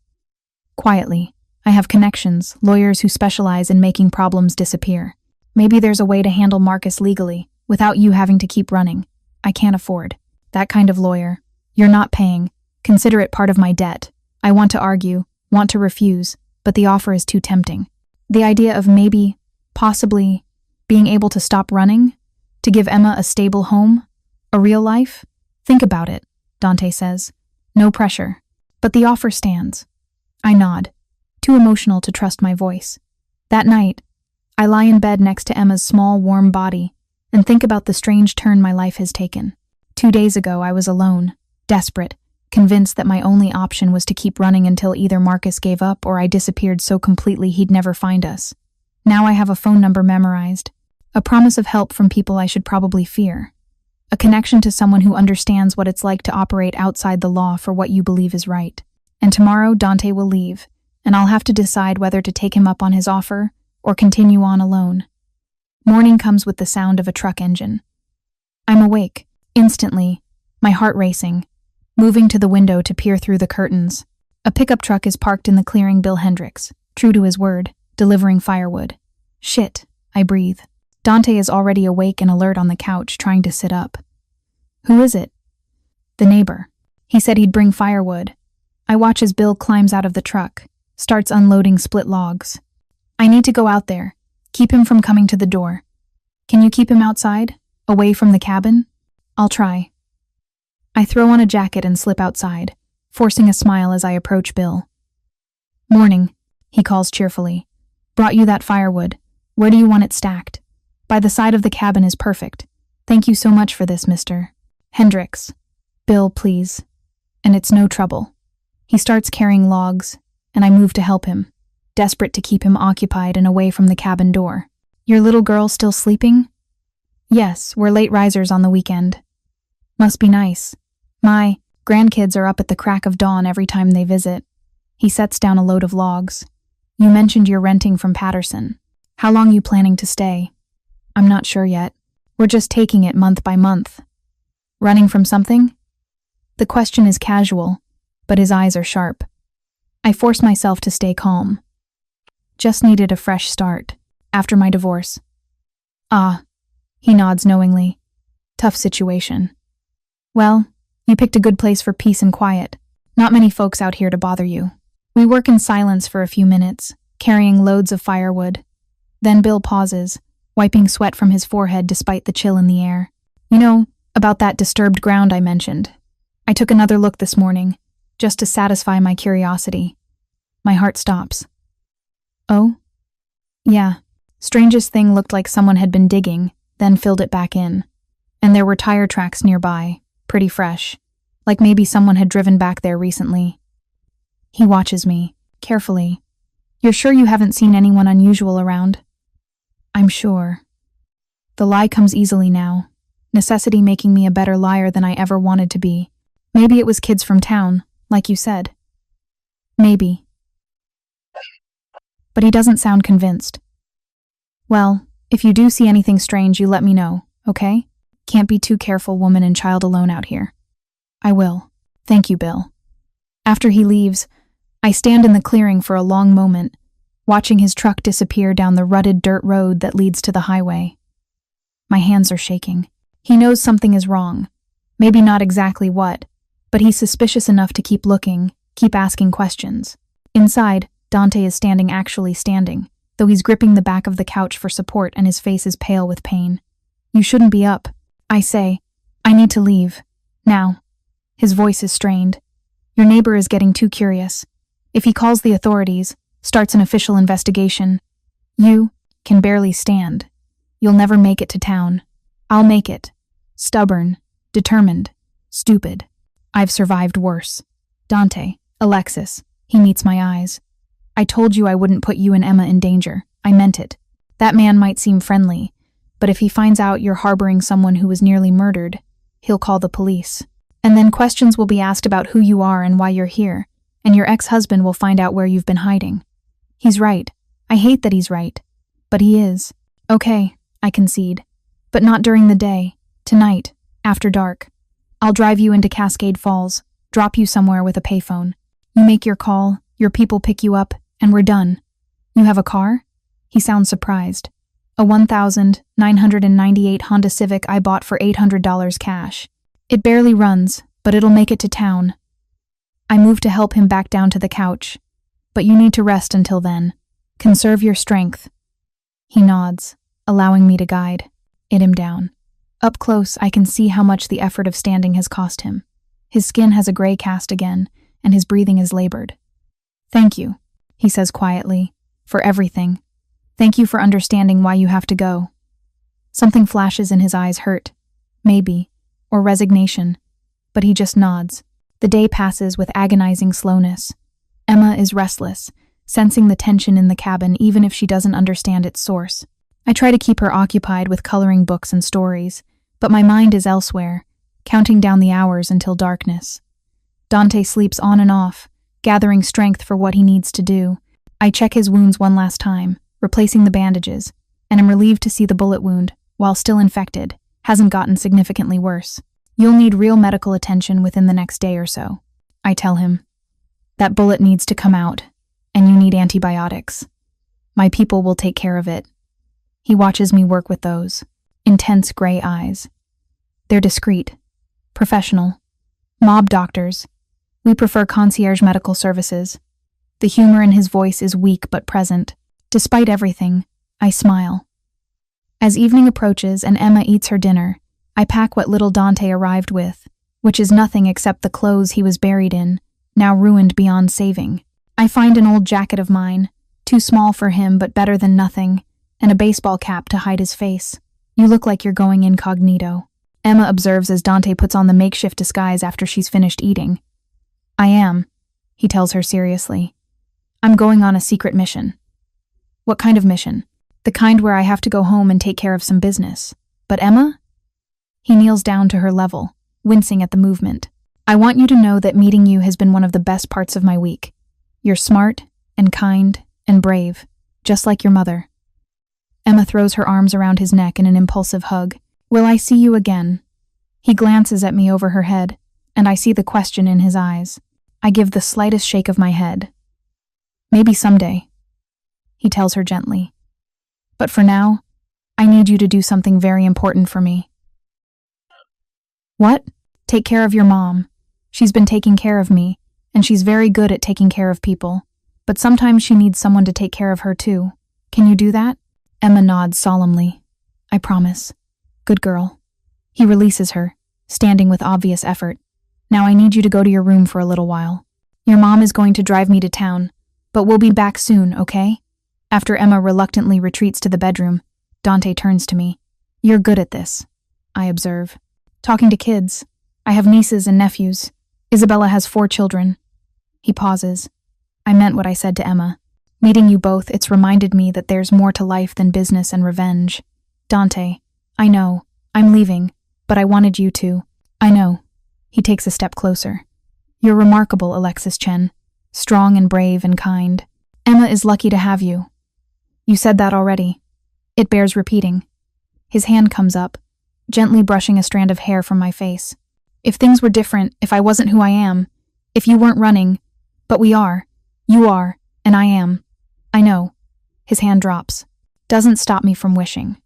Quietly, I have connections, lawyers who specialize in making problems disappear. Maybe there's a way to handle Marcus legally, without you having to keep running. I can't afford that kind of lawyer. You're not paying. Consider it part of my debt. I want to argue, want to refuse, but the offer is too tempting. The idea of maybe, possibly, being able to stop running, to give Emma a stable home, a real life? Think about it, Dante says. No pressure. But the offer stands. I nod, too emotional to trust my voice. That night, I lie in bed next to Emma's small, warm body and think about the strange turn my life has taken. 2 days ago, I was alone, desperate, convinced that my only option was to keep running until either Marcus gave up or I disappeared so completely he'd never find us. Now I have a phone number memorized, a promise of help from people I should probably fear, a connection to someone who understands what it's like to operate outside the law for what you believe is right. And tomorrow, Dante will leave, and I'll have to decide whether to take him up on his offer or continue on alone. Morning comes with the sound of a truck engine. I'm awake, instantly, my heart racing, moving to the window to peer through the curtains. A pickup truck is parked in the clearing. Bill Hendricks, true to his word, delivering firewood. Shit, I breathe. Dante is already awake and alert on the couch, trying to sit up. Who is it? The neighbor. He said he'd bring firewood. I watch as Bill climbs out of the truck, starts unloading split logs. I need to go out there, keep him from coming to the door. Can you keep him outside, away from the cabin? I'll try. I throw on a jacket and slip outside, forcing a smile as I approach Bill. Morning, he calls cheerfully. Brought you that firewood. Where do you want it stacked? By the side of the cabin is perfect. Thank you so much for this, Mr. Hendricks. Bill, please. And it's no trouble. He starts carrying logs, and I move to help him, desperate to keep him occupied and away from the cabin door. Your little girl still sleeping? Yes, we're late risers on the weekend. Must be nice. My grandkids are up at the crack of dawn every time they visit. He sets down a load of logs. You mentioned you're renting from Patterson. How long you planning to stay? I'm not sure yet. We're just taking it month by month. Running from something? The question is casual, but his eyes are sharp. I force myself to stay calm. Just needed a fresh start. After my divorce. Ah, he nods knowingly. Tough situation. Well, you picked a good place for peace and quiet. Not many folks out here to bother you. We work in silence for a few minutes, carrying loads of firewood. Then Bill pauses, wiping sweat from his forehead despite the chill in the air. You know, about that disturbed ground I mentioned. I took another look this morning, just to satisfy my curiosity. My heart stops. Oh? Yeah. Strangest thing looked like someone had been digging, then filled it back in. And there were tire tracks nearby, pretty fresh, like maybe someone had driven back there recently. He watches me, carefully. You're sure you haven't seen anyone unusual around? I'm sure. The lie comes easily now, necessity making me a better liar than I ever wanted to be. Maybe it was kids from town, like you said. Maybe. But he doesn't sound convinced. Well, if you do see anything strange, you let me know, okay? Can't be too careful, woman and child alone out here. I will. Thank you, Bill. After he leaves, I stand in the clearing for a long moment, watching his truck disappear down the rutted dirt road that leads to the highway. My hands are shaking. He knows something is wrong. Maybe not exactly what, but he's suspicious enough to keep looking, keep asking questions. Inside, Dante is actually standing, though he's gripping the back of the couch for support and his face is pale with pain. You shouldn't be up. I say, I need to leave. Now. His voice is strained. Your neighbor is getting too curious. If he calls the authorities, starts an official investigation, you can barely stand. You'll never make it to town. I'll make it. Stubborn, determined, stupid. I've survived worse. Dante, Alexis, he meets my eyes. I told you I wouldn't put you and Emma in danger. I meant it. That man might seem friendly, but if he finds out you're harboring someone who was nearly murdered, he'll call the police. And then questions will be asked about who you are and why you're here, and your ex-husband will find out where you've been hiding. He's right. I hate that he's right. But he is. Okay, I concede. But not during the day. Tonight, after dark. I'll drive you into Cascade Falls, drop you somewhere with a payphone. You make your call, your people pick you up, and we're done. You have a car? He sounds surprised. A $1,998 Honda Civic I bought for $800 cash. It barely runs, but it'll make it to town. I move to help him back down to the couch. But you need to rest until then. Conserve your strength. He nods, allowing me to guide him down. Up close, I can see how much the effort of standing has cost him. His skin has a gray cast again, and his breathing is labored. Thank you, he says quietly, for everything. Thank you for understanding why you have to go. Something flashes in his eyes, hurt, maybe, or resignation, but he just nods. The day passes with agonizing slowness. Emma is restless, sensing the tension in the cabin even if she doesn't understand its source. I try to keep her occupied with coloring books and stories, but my mind is elsewhere, counting down the hours until darkness. Dante sleeps on and off, gathering strength for what he needs to do. I check his wounds one last time, replacing the bandages, and am relieved to see the bullet wound, while still infected, hasn't gotten significantly worse. You'll need real medical attention within the next day or so, I tell him. That bullet needs to come out, and you need antibiotics. My people will take care of it. He watches me work with those intense gray eyes. They're discreet, professional, mob doctors. We prefer concierge medical services. The humor in his voice is weak but present. Despite everything, I smile. As evening approaches and Emma eats her dinner, I pack what little Dante arrived with, which is nothing except the clothes he was buried in, now ruined beyond saving. I find an old jacket of mine, too small for him but better than nothing, and a baseball cap to hide his face. You look like you're going incognito, Emma observes as Dante puts on the makeshift disguise after she's finished eating. I am, he tells her seriously. I'm going on a secret mission. What kind of mission? The kind where I have to go home and take care of some business. But Emma? He kneels down to her level, wincing at the movement. I want you to know that meeting you has been one of the best parts of my week. You're smart and kind and brave, just like your mother. Emma throws her arms around his neck in an impulsive hug. Will I see you again? He glances at me over her head, and I see the question in his eyes. I give the slightest shake of my head. Maybe someday, he tells her gently. But for now, I need you to do something very important for me. What? Take care of your mom. She's been taking care of me, and she's very good at taking care of people. But sometimes she needs someone to take care of her too. Can you do that? Emma nods solemnly. I promise. Good girl. He releases her, standing with obvious effort. Now I need you to go to your room for a little while. Your mom is going to drive me to town, but we'll be back soon, okay? After Emma reluctantly retreats to the bedroom, Dante turns to me. You're good at this, I observe. Talking to kids. I have nieces and nephews. Isabella has 4 children. He pauses. I meant what I said to Emma. Meeting you both, it's reminded me that there's more to life than business and revenge. Dante, I know. I'm leaving, but I wanted you to. I know. He takes a step closer. You're remarkable, Alexis Chen. Strong and brave and kind. Emma is lucky to have you. You said that already. It bears repeating. His hand comes up, gently brushing a strand of hair from my face. If things were different, if I wasn't who I am, if you weren't running, but we are. You are, and I am. I know. His hand drops. Doesn't stop me from wishing.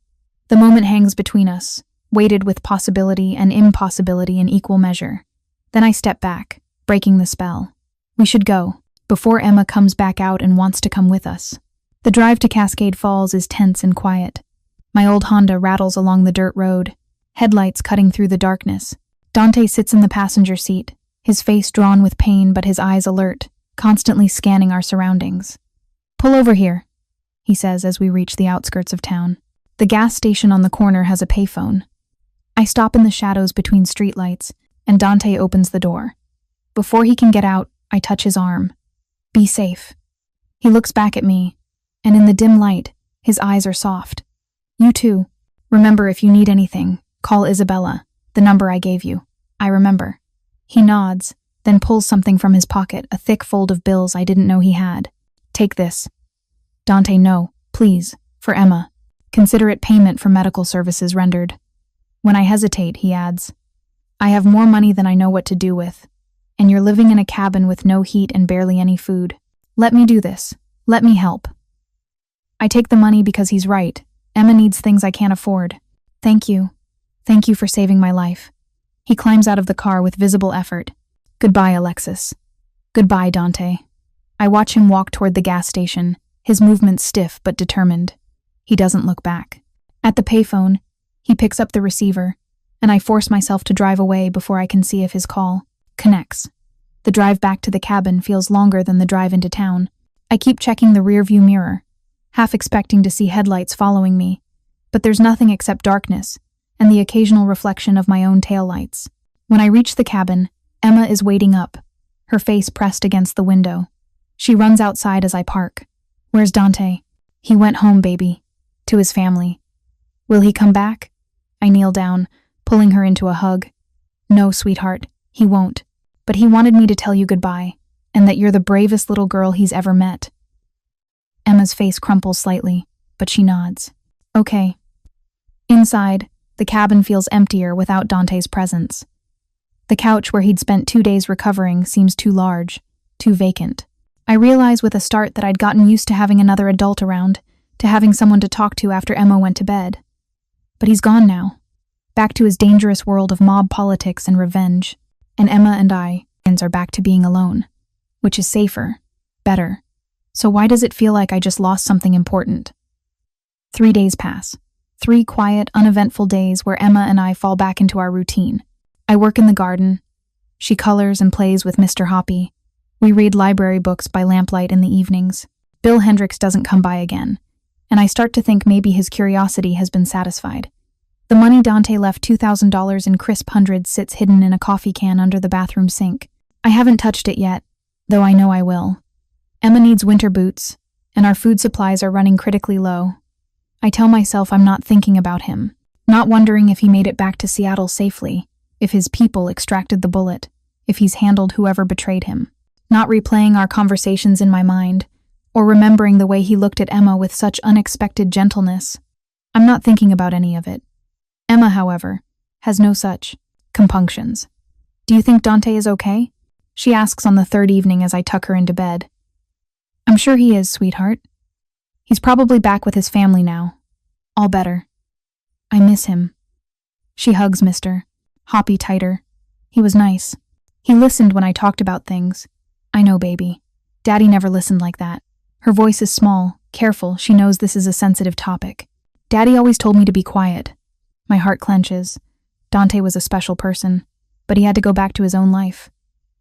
The moment hangs between us, weighted with possibility and impossibility in equal measure. Then I step back, breaking the spell. We should go, before Emma comes back out and wants to come with us. The drive to Cascade Falls is tense and quiet. My old Honda rattles along the dirt road, headlights cutting through the darkness. Dante sits in the passenger seat, his face drawn with pain but his eyes alert, constantly scanning our surroundings. Pull over here, he says as we reach the outskirts of town. The gas station on the corner has a payphone. I stop in the shadows between streetlights, and Dante opens the door. Before he can get out, I touch his arm. Be safe. He looks back at me, and in the dim light, his eyes are soft. You too. Remember, if you need anything, call Isabella, the number I gave you. I remember. He nods, then pulls something from his pocket, a thick fold of bills I didn't know he had. Take this. Dante, no, please, for Emma. Consider it payment for medical services rendered. When I hesitate, he adds, I have more money than I know what to do with, and you're living in a cabin with no heat and barely any food. Let me do this. Let me help. I take the money because he's right. Emma needs things I can't afford. Thank you. Thank you for saving my life. He climbs out of the car with visible effort. Goodbye, Alexis. Goodbye, Dante. I watch him walk toward the gas station, his movements stiff but determined. He doesn't look back. At the payphone, he picks up the receiver, and I force myself to drive away before I can see if his call connects. The drive back to the cabin feels longer than the drive into town. I keep checking the rearview mirror, half expecting to see headlights following me, but there's nothing except darkness and the occasional reflection of my own taillights. When I reach the cabin, Emma is waiting up, her face pressed against the window. She runs outside as I park. Where's Dante? He went home, baby. To his family. Will he come back? I kneel down, pulling her into a hug. No, sweetheart, he won't. But he wanted me to tell you goodbye, and that you're the bravest little girl he's ever met. Emma's face crumples slightly, but she nods. Okay. Inside, the cabin feels emptier without Dante's presence. The couch where he'd spent 2 days recovering seems too large, too vacant. I realize with a start that I'd gotten used to having another adult around, to having someone to talk to after Emma went to bed. But he's gone now, back to his dangerous world of mob politics and revenge, and Emma and I are back to being alone, which is safer, better. So why does it feel like I just lost something important? 3 days pass. 3 quiet, uneventful days where Emma and I fall back into our routine. I work in the garden. She colors and plays with Mr. Hoppy. We read library books by lamplight in the evenings. Bill Hendricks doesn't come by again, and I start to think maybe his curiosity has been satisfied. The money Dante left, $2,000 in crisp hundreds, sits hidden in a coffee can under the bathroom sink. I haven't touched it yet, though I know I will. Emma needs winter boots, and our food supplies are running critically low. I tell myself I'm not thinking about him, not wondering if he made it back to Seattle safely, if his people extracted the bullet, if he's handled whoever betrayed him. Not replaying our conversations in my mind, or remembering the way he looked at Emma with such unexpected gentleness. I'm not thinking about any of it. Emma, however, has no such compunctions. Do you think Dante is okay? She asks on the 3rd evening as I tuck her into bed. I'm sure he is, sweetheart. He's probably back with his family now, All better. I miss him. She hugs Mr. Hoppy tighter. He was nice. He listened when I talked about things. I know, baby. Daddy never listened like that. Her voice is small, careful. She knows this is a sensitive topic. Daddy always told me to be quiet. My heart clenches. Dante was a special person, but he had to go back to his own life.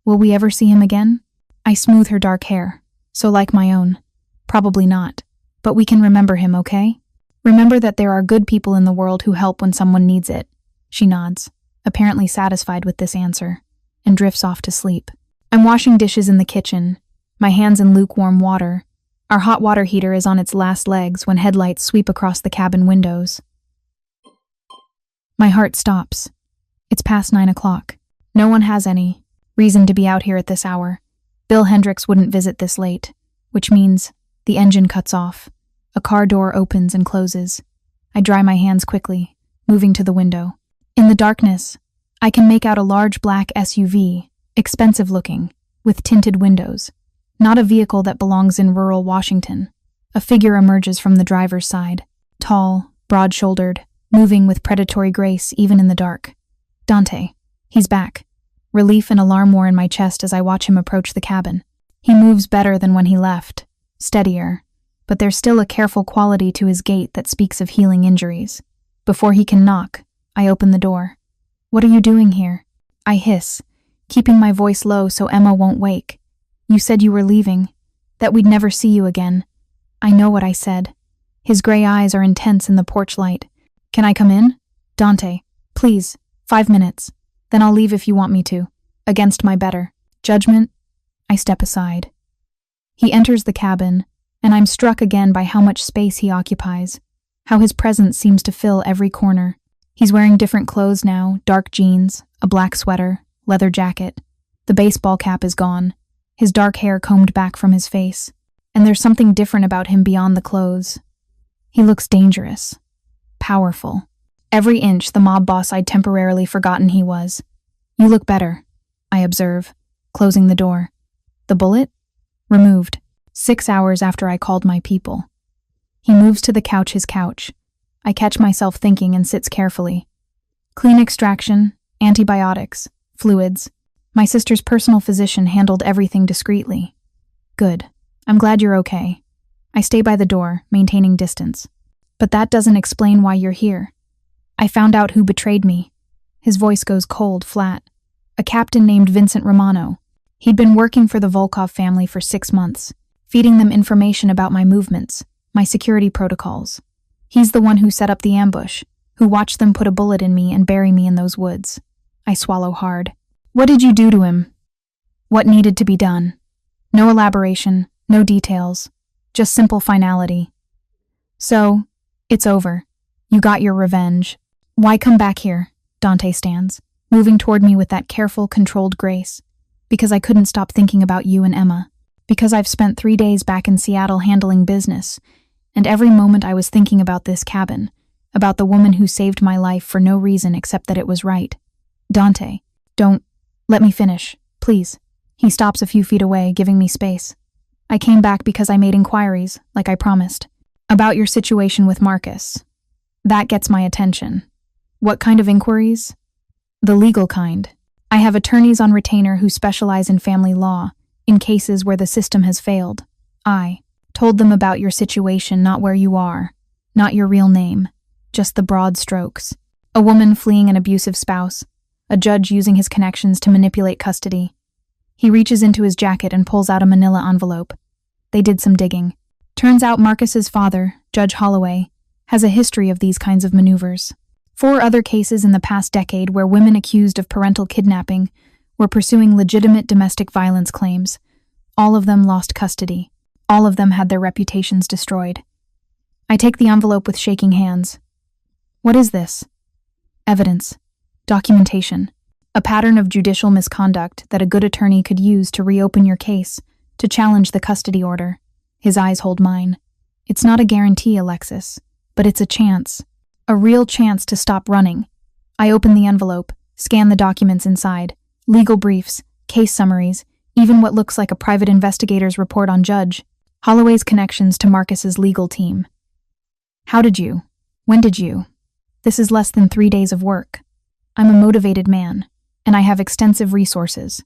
Will we ever see him again? I smooth her dark hair, so like my own. Probably not. But we can remember him, okay? Remember that there are good people in the world who help when someone needs it. She nods, apparently satisfied with this answer, and drifts off to sleep. I'm washing dishes in the kitchen, my hands in lukewarm water. Our hot water heater is on its last legs when headlights sweep across the cabin windows. My heart stops. It's past 9 o'clock. No one has any reason to be out here at this hour. Bill Hendricks wouldn't visit this late, which means the engine cuts off. A car door opens and closes. I dry my hands quickly, moving to the window. In the darkness, I can make out a large black SUV, expensive looking, with tinted windows. Not a vehicle that belongs in rural Washington. A figure emerges from the driver's side, tall, broad-shouldered, moving with predatory grace even in the dark. Dante. He's back. Relief and alarm war in my chest as I watch him approach the cabin. He moves better than when he left, steadier, but there's still a careful quality to his gait that speaks of healing injuries. Before he can knock, I open the door. What are you doing here? I hiss, keeping my voice low so Emma won't wake. You said you were leaving, that we'd never see you again. I know what I said. His gray eyes are intense in the porch light. Can I come in? Dante, please, 5 minutes. Then I'll leave if you want me to. Against my better judgment, I step aside. He enters the cabin, and I'm struck again by how much space he occupies, how his presence seems to fill every corner. He's wearing different clothes now, dark jeans, a black sweater, leather jacket. The baseball cap is gone, his dark hair combed back from his face, and there's something different about him beyond the clothes. He looks dangerous, powerful. Every inch the mob boss I'd temporarily forgotten he was. You look better, I observe, closing the door. The bullet? Removed, 6 hours after I called my people. He moves to the couch, his couch. I catch myself thinking and sits carefully. Clean extraction, antibiotics, fluids. My sister's personal physician handled everything discreetly. Good. I'm glad you're okay. I stay by the door, maintaining distance. But that doesn't explain why you're here. I found out who betrayed me. His voice goes cold, flat. A captain named Vincent Romano. He'd been working for the Volkov family for 6 months, feeding them information about my movements, my security protocols. He's the one who set up the ambush, who watched them put a bullet in me and bury me in those woods. I swallow hard. What did you do to him? What needed to be done? No elaboration, no details, just simple finality. So, it's over. You got your revenge. Why come back here? Dante stands, moving toward me with that careful, controlled grace. Because I couldn't stop thinking about you and Emma. Because I've spent 3 days back in Seattle handling business, and every moment I was thinking about this cabin, about the woman who saved my life for no reason except that it was right. Dante, don't. Let me finish, please. He stops a few feet away, giving me space. I came back because I made inquiries, like I promised, about your situation with Marcus. That gets my attention. What kind of inquiries? The legal kind. I have attorneys on retainer who specialize in family law, in cases where the system has failed. I told them about your situation, not where you are, not your real name, just the broad strokes. A woman fleeing an abusive spouse, a judge using his connections to manipulate custody. He reaches into his jacket and pulls out a manila envelope. They did some digging. Turns out Marcus's father, Judge Holloway, has a history of these kinds of maneuvers. 4 other cases in the past decade where women accused of parental kidnapping were pursuing legitimate domestic violence claims. All of them lost custody. All of them had their reputations destroyed. I take the envelope with shaking hands. What is this? Evidence. Documentation. A pattern of judicial misconduct that a good attorney could use to reopen your case, to challenge the custody order. His eyes hold mine. It's not a guarantee, Alexis, but it's a chance. A real chance to stop running. I open the envelope, scan the documents inside. Legal briefs, case summaries, even what looks like a private investigator's report on Judge Holloway's connections to Marcus's legal team. How did you? When did you? This is less than 3 days of work. I'm a motivated man, and I have extensive resources.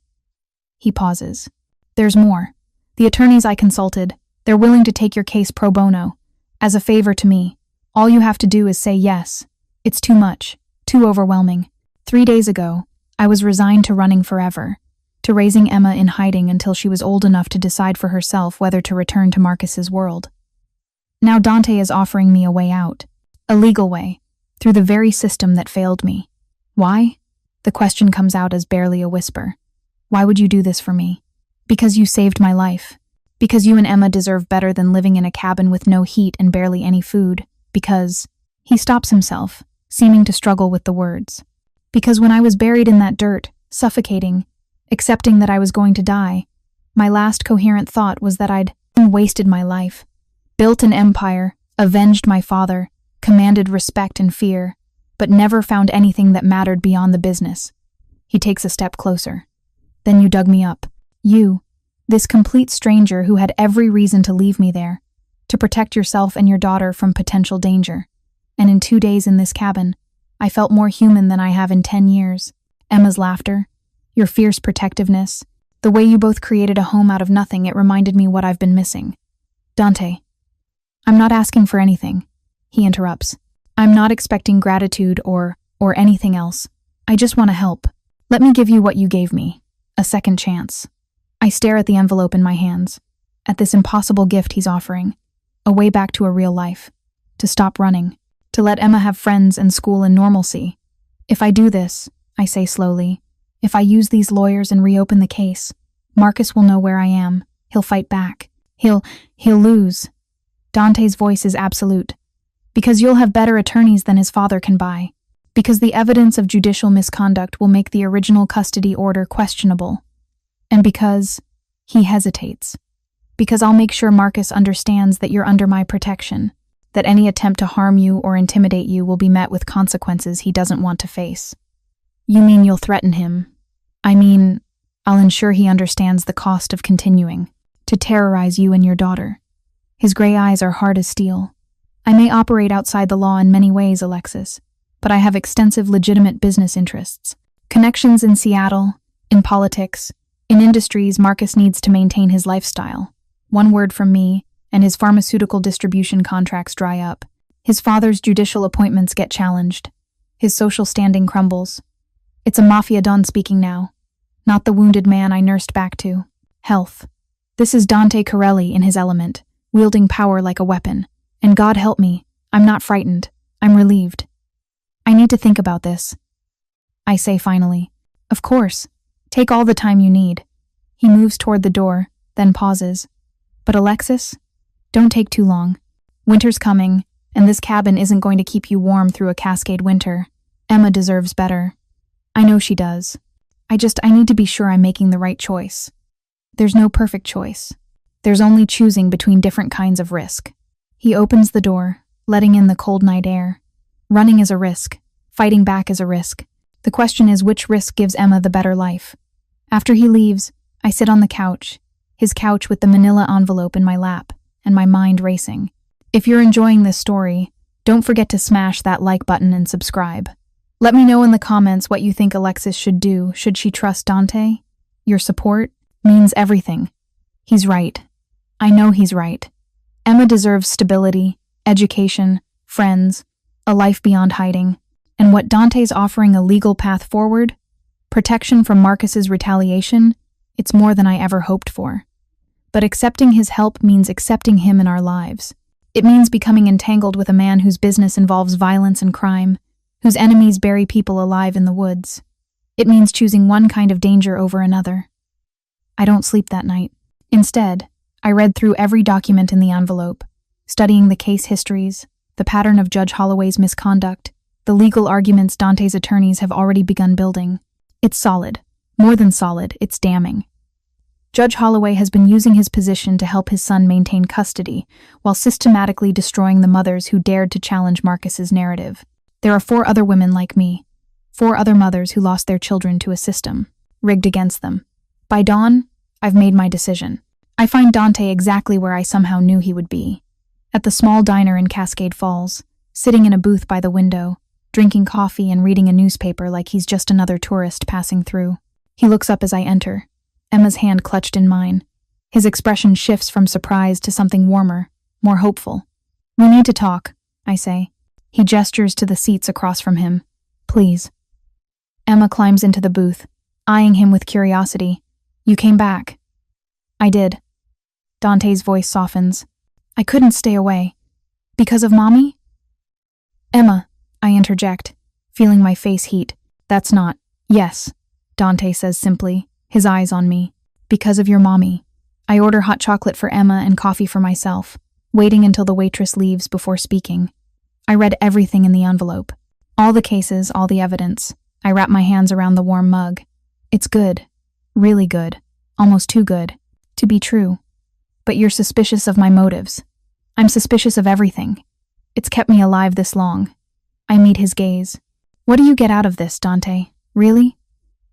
He pauses. There's more. The attorneys I consulted, they're willing to take your case pro bono. As a favor to me, all you have to do is say yes. It's too much, too overwhelming. 3 days ago, I was resigned to running forever, to raising Emma in hiding until she was old enough to decide for herself whether to return to Marcus's world. Now Dante is offering me a way out, a legal way, through the very system that failed me. Why? The question comes out as barely a whisper. Why would you do this for me? Because you saved my life. Because you and Emma deserve better than living in a cabin with no heat and barely any food. Because... He stops himself, seeming to struggle with the words. Because when I was buried in that dirt, suffocating, accepting that I was going to die, my last coherent thought was that I'd wasted my life, built an empire, avenged my father, commanded respect and fear, but never found anything that mattered beyond the business. He takes a step closer. Then you dug me up. You, this complete stranger who had every reason to leave me there, to protect yourself and your daughter from potential danger. And in 2 days in this cabin, I felt more human than I have in 10 years. Emma's laughter, your fierce protectiveness, the way you both created a home out of nothing, it reminded me what I've been missing. Dante, I'm not asking for anything, he interrupts. I'm not expecting gratitude or anything else. I just want to help. Let me give you what you gave me, a second chance. I stare at the envelope in my hands, at this impossible gift he's offering, a way back to a real life, to stop running, to let Emma have friends and school and normalcy. If I do this, I say slowly, if I use these lawyers and reopen the case, Marcus will know where I am. He'll fight back. He'll lose. Dante's voice is absolute. Because you'll have better attorneys than his father can buy. Because the evidence of judicial misconduct will make the original custody order questionable. And because he hesitates. Because I'll make sure Marcus understands that you're under my protection, that any attempt to harm you or intimidate you will be met with consequences he doesn't want to face. You mean you'll threaten him? I mean, I'll ensure he understands the cost of continuing, to terrorize you and your daughter. His gray eyes are hard as steel. I may operate outside the law in many ways, Alexis, but I have extensive legitimate business interests. Connections in Seattle, in politics, in industries Marcus needs to maintain his lifestyle. One word from me, and his pharmaceutical distribution contracts dry up. His father's judicial appointments get challenged. His social standing crumbles. It's a Mafia don speaking now, not the wounded man I nursed back to. Health. This is Dante Corelli in his element, wielding power like a weapon. And God help me, I'm not frightened. I'm relieved. I need to think about this. I say finally. Of course. Take all the time you need. He moves toward the door, then pauses. But Alexis? Don't take too long. Winter's coming, and this cabin isn't going to keep you warm through a Cascade winter. Emma deserves better. I know she does. I need to be sure I'm making the right choice. There's no perfect choice. There's only choosing between different kinds of risk. He opens the door, letting in the cold night air. Running is a risk. Fighting back is a risk. The question is which risk gives Emma the better life. After he leaves, I sit on the couch, his couch with the manila envelope in my lap, and my mind racing. If you're enjoying this story, don't forget to smash that like button and subscribe. Let me know in the comments what you think Alexis should do. Should she trust Dante? Your support means everything. He's right. I know he's right. Emma deserves stability, education, friends, a life beyond hiding. And what Dante's offering a legal path forward, protection from Marcus's retaliation, it's more than I ever hoped for. But accepting his help means accepting him in our lives. It means becoming entangled with a man whose business involves violence and crime, whose enemies bury people alive in the woods. It means choosing one kind of danger over another. I don't sleep that night. Instead, I read through every document in the envelope, studying the case histories, the pattern of Judge Holloway's misconduct, the legal arguments Dante's attorneys have already begun building. It's solid. More than solid, it's damning. Judge Holloway has been using his position to help his son maintain custody, while systematically destroying the mothers who dared to challenge Marcus's narrative. There are 4 other women like me, 4 other mothers who lost their children to a system, rigged against them. By dawn, I've made my decision. I find Dante exactly where I somehow knew he would be. At the small diner in Cascade Falls, sitting in a booth by the window, drinking coffee and reading a newspaper like he's just another tourist passing through. He looks up as I enter, Emma's hand clutched in mine. His expression shifts from surprise to something warmer, more hopeful. "We need to talk," I say. He gestures to the seats across from him. "Please." Emma climbs into the booth, eyeing him with curiosity. "You came back." "I did." Dante's voice softens. "I couldn't stay away. Because of Mommy?" "Emma," I interject, feeling my face heat. "That's not." "Yes," Dante says simply, his eyes on me. "Because of your Mommy." I order hot chocolate for Emma and coffee for myself, waiting until the waitress leaves before speaking. I read everything in the envelope. All the cases, all the evidence. I wrap my hands around the warm mug. It's good. Really good. Almost too good. To be true. But you're suspicious of my motives. I'm suspicious of everything. It's kept me alive this long. I meet his gaze. "What do you get out of this, Dante? Really?"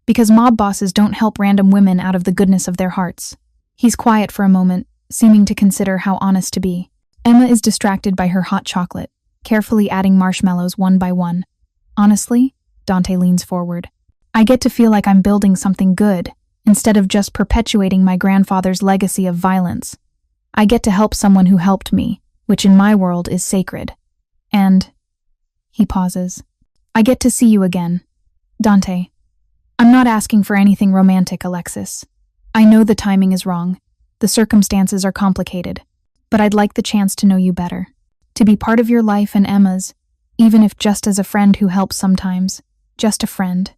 "Because mob bosses don't help random women out of the goodness of their hearts." He's quiet for a moment, seeming to consider how honest to be. Emma is distracted by her hot chocolate, carefully adding marshmallows one by one. "Honestly," Dante leans forward, "I get to feel like I'm building something good, instead of just perpetuating my grandfather's legacy of violence. I get to help someone who helped me, which in my world is sacred. And..." He pauses. "I get to see you again. Dante, I'm not asking for anything romantic, Alexis. I know the timing is wrong. The circumstances are complicated. But I'd like the chance to know you better. To be part of your life and Emma's, even if just as a friend who helps sometimes. Just a friend.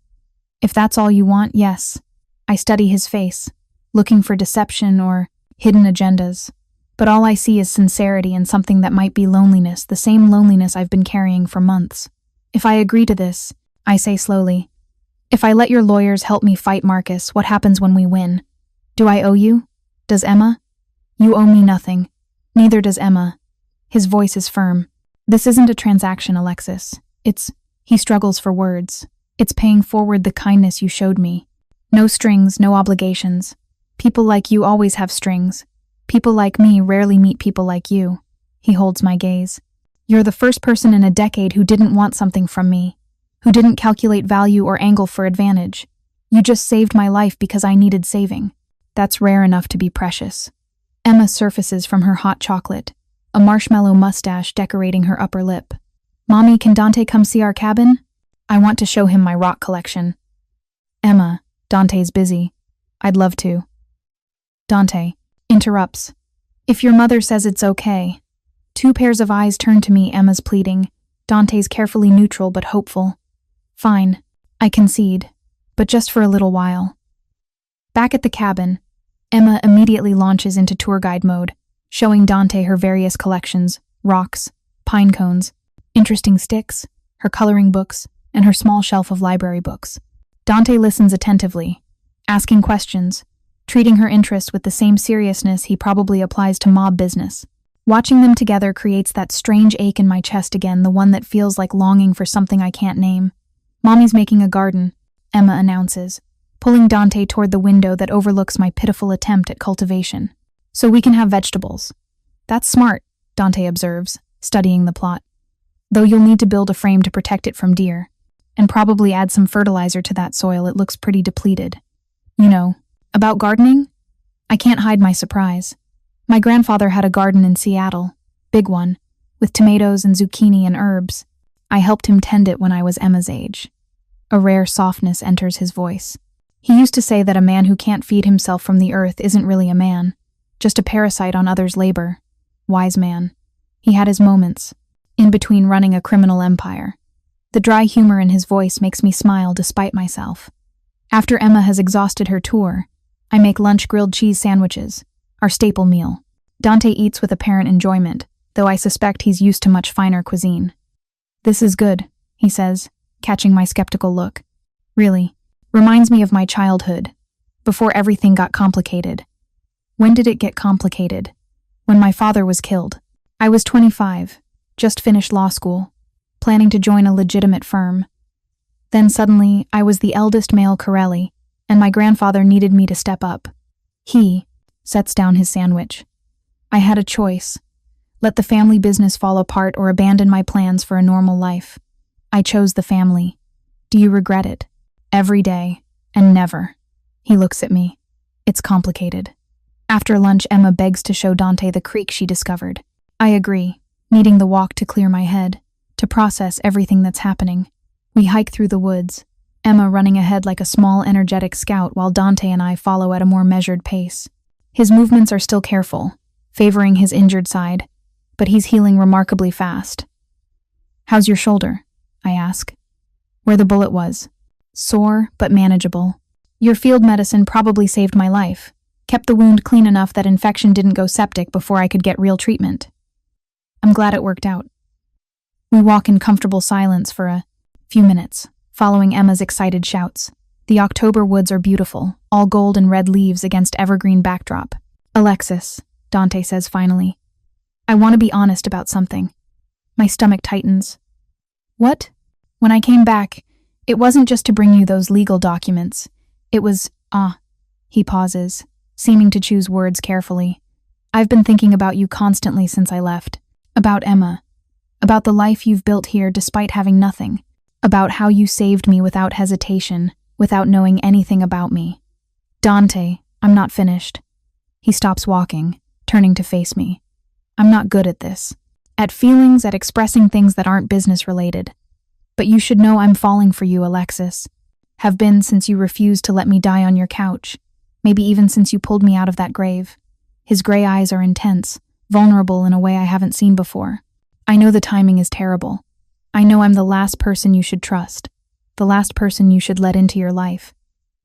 If that's all you want, yes." I study his face, looking for deception or hidden agendas. But all I see is sincerity and something that might be loneliness, the same loneliness I've been carrying for months. "If I agree to this," I say slowly, "if I let your lawyers help me fight Marcus, what happens when we win? Do I owe you? Does Emma?" "You owe me nothing. Neither does Emma." His voice is firm. "This isn't a transaction, Alexis. He struggles for words. "It's paying forward the kindness you showed me. No strings, no obligations. People like you always have strings. People like me rarely meet people like you." He holds my gaze. "You're the first person in a decade who didn't want something from me, who didn't calculate value or angle for advantage. You just saved my life because I needed saving. That's rare enough to be precious." Emma surfaces from her hot chocolate, a marshmallow mustache decorating her upper lip. "Mommy, can Dante come see our cabin? I want to show him my rock collection." "Emma, Dante's busy. I'd love to." Dante interrupts. "If your mother says it's okay." Two pairs of eyes turn to me, Emma's pleading, Dante's carefully neutral but hopeful. "Fine," I concede, "but just for a little while." Back at the cabin, Emma immediately launches into tour guide mode, showing Dante her various collections, rocks, pine cones, interesting sticks, her coloring books, and her small shelf of library books. Dante listens attentively, asking questions, treating her interest with the same seriousness he probably applies to mob business. Watching them together creates that strange ache in my chest again, the one that feels like longing for something I can't name. "Mommy's making a garden," Emma announces, pulling Dante toward the window that overlooks my pitiful attempt at cultivation. "So we can have vegetables." "That's smart," Dante observes, studying the plot. "Though you'll need to build a frame to protect it from deer, and probably add some fertilizer to that soil. It looks pretty depleted." "You know, about gardening?" I can't hide my surprise. My grandfather had a garden in Seattle, big one, with tomatoes and zucchini and herbs. I helped him tend it when I was Emma's age. A rare softness enters his voice. He used to say that a man who can't feed himself from the earth isn't really a man, just a parasite on others' labor. Wise man. He had his moments, in between running a criminal empire. The dry humor in his voice makes me smile despite myself. After Emma has exhausted her tour, I make lunch grilled cheese sandwiches, our staple meal. Dante eats with apparent enjoyment, though I suspect he's used to much finer cuisine. "This is good," he says, catching my skeptical look. "Really, reminds me of my childhood, before everything got complicated." "When did it get complicated?" "When my father was killed. I was 25, just finished law school, planning to join a legitimate firm. Then suddenly, I was the eldest male Corelli, and my grandfather needed me to step up. He sets down his sandwich. I had a choice. Let the family business fall apart or abandon my plans for a normal life. I chose the family. Do you regret it? Every day, and never. He looks at me. It's complicated. After lunch, Emma begs to show Dante the creek she discovered. I agree, needing the walk to clear my head, to process everything that's happening. We hike through the woods, Emma running ahead like a small, energetic scout while Dante and I follow at a more measured pace. His movements are still careful, favoring his injured side, but he's healing remarkably fast. How's your shoulder? I ask. Where the bullet was. Sore, but manageable. Your field medicine probably saved my life. Kept the wound clean enough that infection didn't go septic before I could get real treatment. I'm glad it worked out. We walk in comfortable silence for a few minutes, following Emma's excited shouts. The October woods are beautiful, all gold and red leaves against evergreen backdrop. Alexis, Dante says finally. I want to be honest about something. My stomach tightens. What? When I came back, it wasn't just to bring you those legal documents. It was, he pauses, seeming to choose words carefully. I've been thinking about you constantly since I left. About Emma. About the life you've built here despite having nothing. About how you saved me without hesitation, without knowing anything about me. Dante, I'm not finished. He stops walking, turning to face me. I'm not good at this. At feelings, at expressing things that aren't business-related. But you should know I'm falling for you, Alexis. Have been since you refused to let me die on your couch. Maybe even since you pulled me out of that grave. His gray eyes are intense, vulnerable in a way I haven't seen before. I know the timing is terrible. I know I'm the last person you should trust. The last person you should let into your life.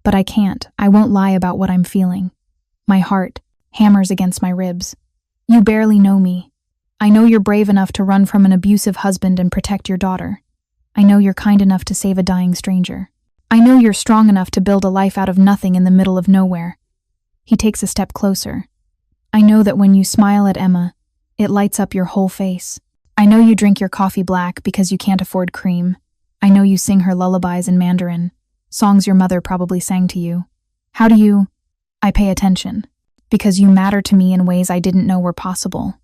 But I can't. I won't lie about what I'm feeling. My heart hammers against my ribs. You barely know me. I know you're brave enough to run from an abusive husband and protect your daughter. I know you're kind enough to save a dying stranger. I know you're strong enough to build a life out of nothing in the middle of nowhere. He takes a step closer. I know that when you smile at Emma, it lights up your whole face. I know you drink your coffee black because you can't afford cream. I know you sing her lullabies in Mandarin, songs your mother probably sang to you. How do you? I pay attention, because you matter to me in ways I didn't know were possible.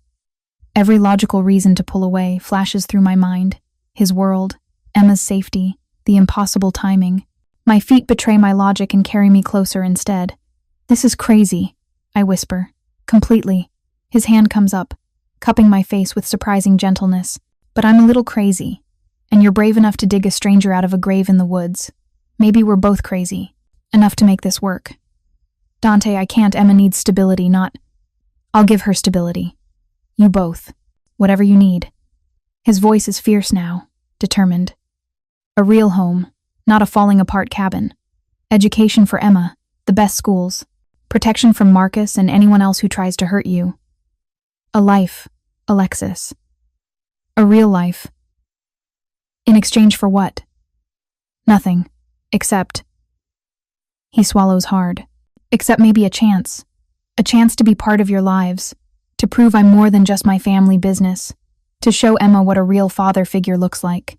Every logical reason to pull away flashes through my mind. His world, Emma's safety, the impossible timing. My feet betray my logic and carry me closer instead. This is crazy, I whisper. Completely. His hand comes up, cupping my face with surprising gentleness. But I'm a little crazy, and you're brave enough to dig a stranger out of a grave in the woods. Maybe we're both crazy. Enough to make this work. Dante, I can't. Emma needs stability, not... I'll give her stability. You both. Whatever you need. His voice is fierce now, determined. A real home, not a falling-apart cabin. Education for Emma, the best schools. Protection from Marcus and anyone else who tries to hurt you. A life, Alexis. A real life. In exchange for what? Nothing. Except... He swallows hard. Except maybe a chance. A chance to be part of your lives. To prove I'm more than just my family business. To show Emma what a real father figure looks like.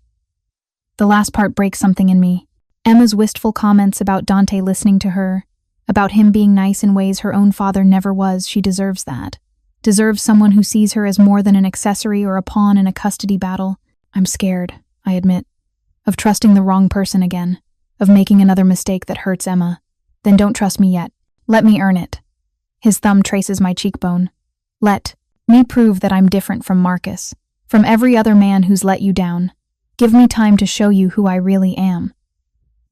The last part breaks something in me. Emma's wistful comments about Dante listening to her, about him being nice in ways her own father never was. She deserves that. Deserves someone who sees her as more than an accessory or a pawn in a custody battle. I'm scared, I admit, of trusting the wrong person again, of making another mistake that hurts Emma. Then don't trust me yet. Let me earn it. His thumb traces my cheekbone. Let me prove that I'm different from Marcus, from every other man who's let you down. Give me time to show you who I really am.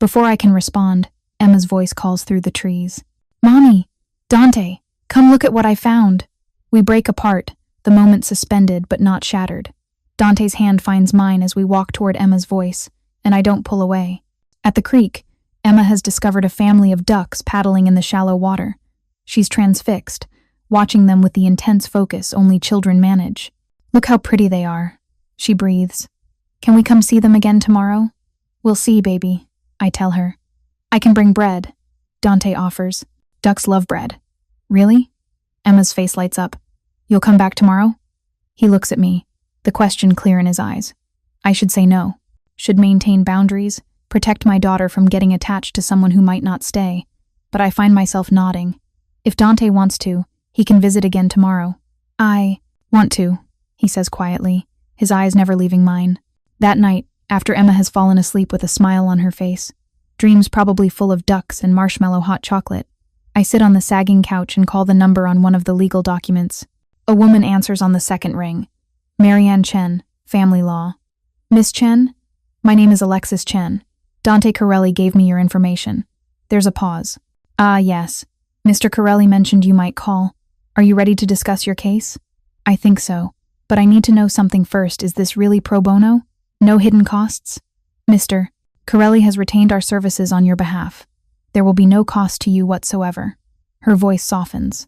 Before I can respond, Emma's voice calls through the trees. Mommy! Dante! Come look at what I found! We break apart, the moment suspended but not shattered. Dante's hand finds mine as we walk toward Emma's voice, and I don't pull away. At the creek, Emma has discovered a family of ducks paddling in the shallow water. She's transfixed, watching them with the intense focus only children manage. Look how pretty they are, she breathes. Can we come see them again tomorrow? We'll see, baby, I tell her. I can bring bread, Dante offers. Ducks love bread. Really? Emma's face lights up. You'll come back tomorrow? He looks at me, the question clear in his eyes. I should say no. Should maintain boundaries, protect my daughter from getting attached to someone who might not stay. But I find myself nodding. If Dante wants to, he can visit again tomorrow. I want to, he says quietly, his eyes never leaving mine. That night, after Emma has fallen asleep with a smile on her face, dreams probably full of ducks and marshmallow hot chocolate, I sit on the sagging couch and call the number on one of the legal documents. A woman answers on the second ring. Marianne Chen, Family Law. Miss Chen? My name is Alexis Chen. Dante Corelli gave me your information. There's a pause. Yes. Mr. Corelli mentioned you might call. Are you ready to discuss your case? I think so. But I need to know something first. Is this really pro bono? No hidden costs? Mr. Corelli has retained our services on your behalf. There will be no cost to you whatsoever. Her voice softens.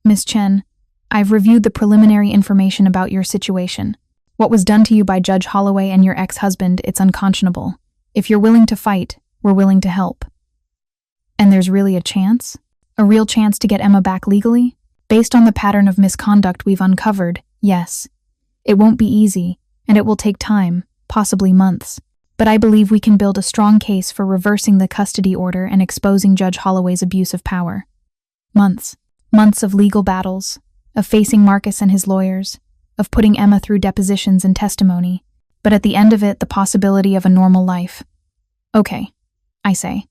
Miss Chen, I've reviewed the preliminary information about your situation. What was done to you by Judge Holloway and your ex-husband, it's unconscionable. If you're willing to fight, we're willing to help. And there's really a chance? A real chance to get Emma back legally? Based on the pattern of misconduct we've uncovered, yes. It won't be easy, and it will take time, possibly months. But I believe we can build a strong case for reversing the custody order and exposing Judge Holloway's abuse of power. Months. Months of legal battles, of facing Marcus and his lawyers, of putting Emma through depositions and testimony, but at the end of it, the possibility of a normal life. Okay, I say.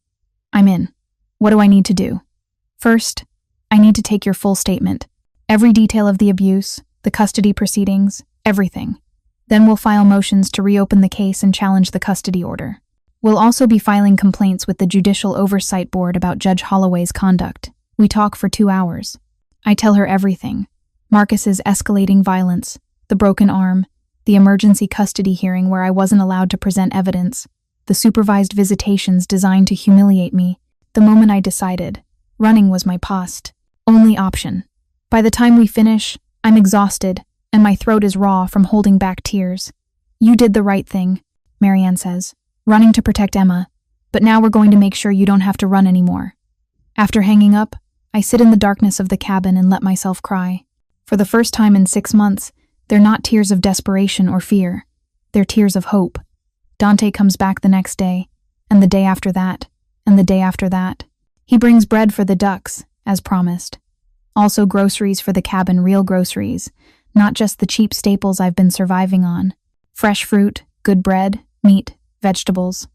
I'm in. What do I need to do? First, I need to take your full statement. Every detail of the abuse, the custody proceedings, everything. Then we'll file motions to reopen the case and challenge the custody order. We'll also be filing complaints with the Judicial Oversight Board about Judge Holloway's conduct. We talk for 2 hours. I tell her everything. Marcus's escalating violence, the broken arm, the emergency custody hearing where I wasn't allowed to present evidence, the supervised visitations designed to humiliate me. The moment I decided, running was my only option. By the time we finish, I'm exhausted, and my throat is raw from holding back tears. You did the right thing, Marianne says, running to protect Emma, but now we're going to make sure you don't have to run anymore. After hanging up, I sit in the darkness of the cabin and let myself cry. For the first time in 6 months, they're not tears of desperation or fear. They're tears of hope. Dante comes back the next day, and the day after that, and the day after that. He brings bread for the ducks, as promised. Also groceries for the cabin, real groceries, not just the cheap staples I've been surviving on. Fresh fruit, good bread, meat, vegetables.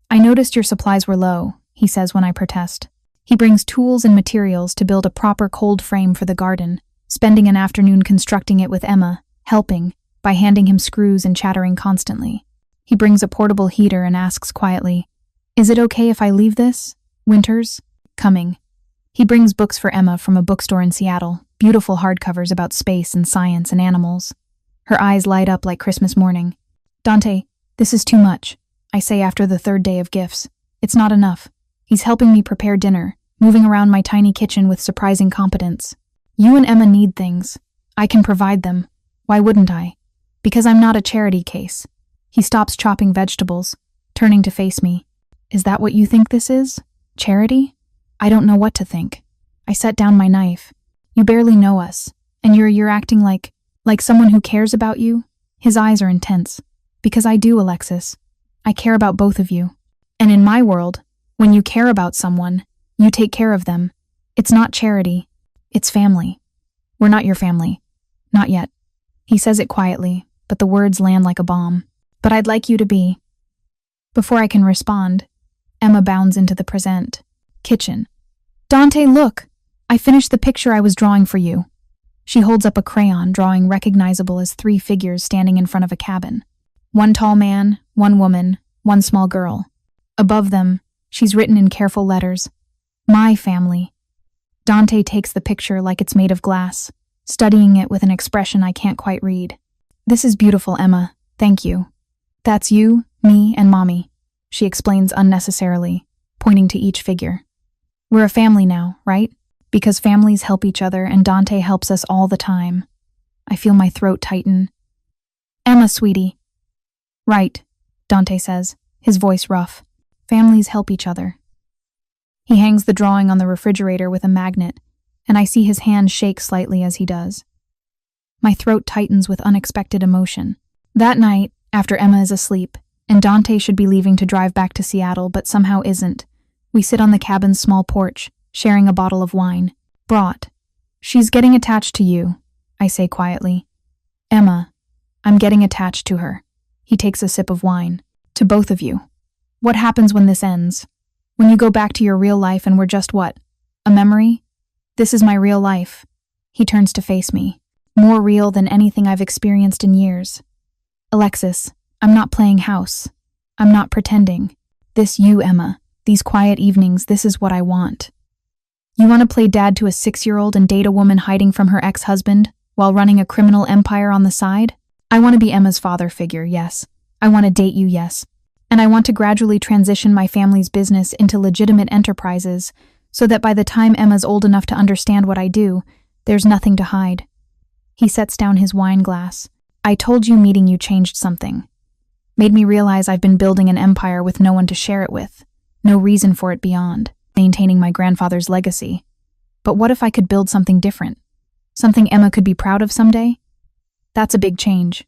I noticed your supplies were low, he says when I protest. He brings tools and materials to build a proper cold frame for the garden, spending an afternoon constructing it with Emma, helping, by handing him screws and chattering constantly. He brings a portable heater and asks quietly, "Is it okay if I leave this? Winters? Coming." He brings books for Emma from a bookstore in Seattle, beautiful hardcovers about space and science and animals. Her eyes light up like Christmas morning. "Dante, this is too much," I say after the 3rd day of gifts. "It's not enough." He's helping me prepare dinner, moving around my tiny kitchen with surprising competence. "You and Emma need things. I can provide them. Why wouldn't I? Because I'm not a charity case." He stops chopping vegetables, turning to face me. "Is that what you think this is? Charity?" I don't know what to think. I set down my knife. "You barely know us, and you're acting like someone who cares about you." His eyes are intense. "Because I do, Alexis. I care about both of you. And in my world, when you care about someone, you take care of them. It's not charity. It's family. We're not your family. Not yet." He says it quietly, but the words land like a bomb. "But I'd like you to be." Before I can respond, Emma bounds into the present. Kitchen. "Dante, look! I finished the picture I was drawing for you." She holds up a crayon, drawing recognizable as 3 figures standing in front of a cabin. 1 tall man, 1 woman, 1 small girl. Above them, she's written in careful letters, "My family." Dante takes the picture like it's made of glass, studying it with an expression I can't quite read. "This is beautiful, Emma. Thank you. That's you, me, and Mommy," she explains unnecessarily, pointing to each figure. "We're a family now, right? Because families help each other and Dante helps us all the time." I feel my throat tighten. "Emma, sweetie." "Right," Dante says, his voice rough. "Families help each other." He hangs the drawing on the refrigerator with a magnet, and I see his hand shake slightly as he does. My throat tightens with unexpected emotion. That night, after Emma is asleep, and Dante should be leaving to drive back to Seattle but somehow isn't, we sit on the cabin's small porch, sharing a bottle of wine. "Brought. She's getting attached to you," I say quietly. "Emma, I'm getting attached to her. He takes a sip of wine. To both of you. What happens when this ends? When you go back to your real life and we're just what? A memory? This is my real life. He turns to face me. More real than anything I've experienced in years. Alexis, I'm not playing house. I'm not pretending. This you, Emma. These quiet evenings, this is what I want. You want to play dad to a 6-year-old and date a woman hiding from her ex-husband while running a criminal empire on the side? I want to be Emma's father figure, yes. I want to date you, yes. And I want to gradually transition my family's business into legitimate enterprises so that by the time Emma's old enough to understand what I do, there's nothing to hide. He sets down his wine glass. I told you meeting you changed something. Made me realize I've been building an empire with no one to share it with. No reason for it beyond maintaining my grandfather's legacy. But what if I could build something different? Something Emma could be proud of someday? That's a big change.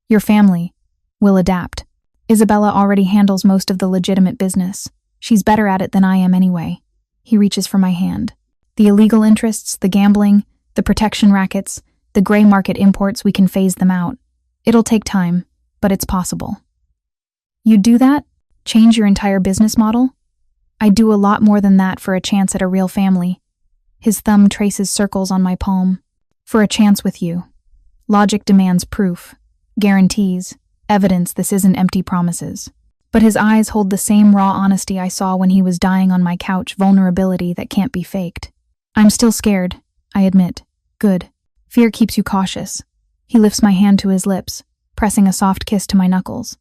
Your family will adapt. Isabella already handles most of the legitimate business. She's better at it than I am anyway. He reaches for my hand. The illegal interests, the gambling, the protection rackets, the gray market imports, we can phase them out. It'll take time, but it's possible. You'd do that? Change your entire business model? I'd do a lot more than that for a chance at a real family. His thumb traces circles on my palm. For a chance with you. Logic demands proof, guarantees, evidence this isn't empty promises. But his eyes hold the same raw honesty I saw when he was dying on my couch, vulnerability that can't be faked. I'm still scared, I admit. Good. Fear keeps you cautious. He lifts my hand to his lips, pressing a soft kiss to my knuckles.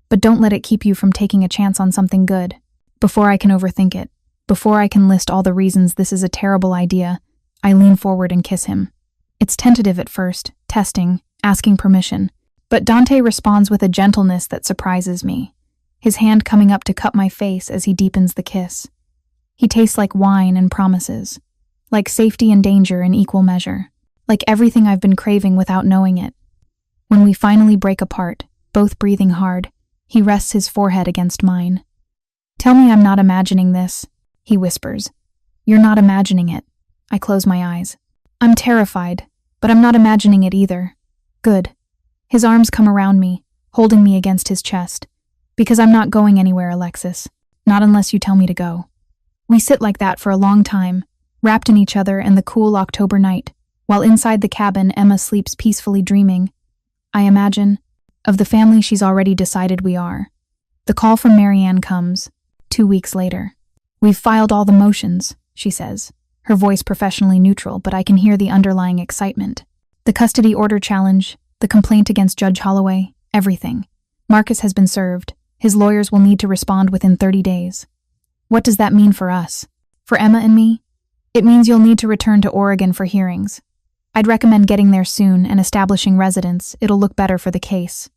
But don't let it keep you from taking a chance on something good. Before I can overthink it, before I can list all the reasons this is a terrible idea, I lean forward and kiss him. It's tentative at first, testing, asking permission. But Dante responds with a gentleness that surprises me, his hand coming up to cup my face as he deepens the kiss. He tastes like wine and promises, like safety and danger in equal measure, like everything I've been craving without knowing it. When we finally break apart, both breathing hard, he rests his forehead against mine. Tell me I'm not imagining this, he whispers. You're not imagining it. I close my eyes. I'm terrified, but I'm not imagining it either. Good. His arms come around me, holding me against his chest. Because I'm not going anywhere, Alexis. Not unless you tell me to go. We sit like that for a long time, wrapped in each other in the cool October night, while inside the cabin Emma sleeps peacefully dreaming. I imagine, of the family she's already decided we are. The call from Marianne comes, 2 weeks later. We've filed all the motions, she says, her voice professionally neutral, but I can hear the underlying excitement. The custody order challenge, the complaint against Judge Holloway, everything. Marcus has been served. His lawyers will need to respond within 30 days. What does that mean for us? For Emma and me? It means you'll need to return to Oregon for hearings. I'd recommend getting there soon and establishing residence. It'll look better for the case.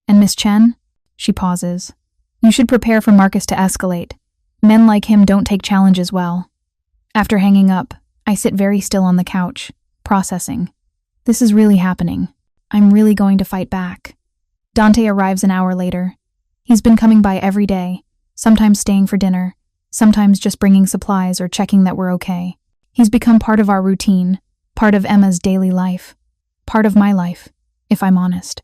And Miss Chen? She pauses. You should prepare for Marcus to escalate. Men like him don't take challenges well. After hanging up, I sit very still on the couch, processing. This is really happening. I'm really going to fight back. Dante arrives an hour later. He's been coming by every day, sometimes staying for dinner, sometimes just bringing supplies or checking that we're okay. He's become part of our routine, part of Emma's daily life, part of my life, if I'm honest.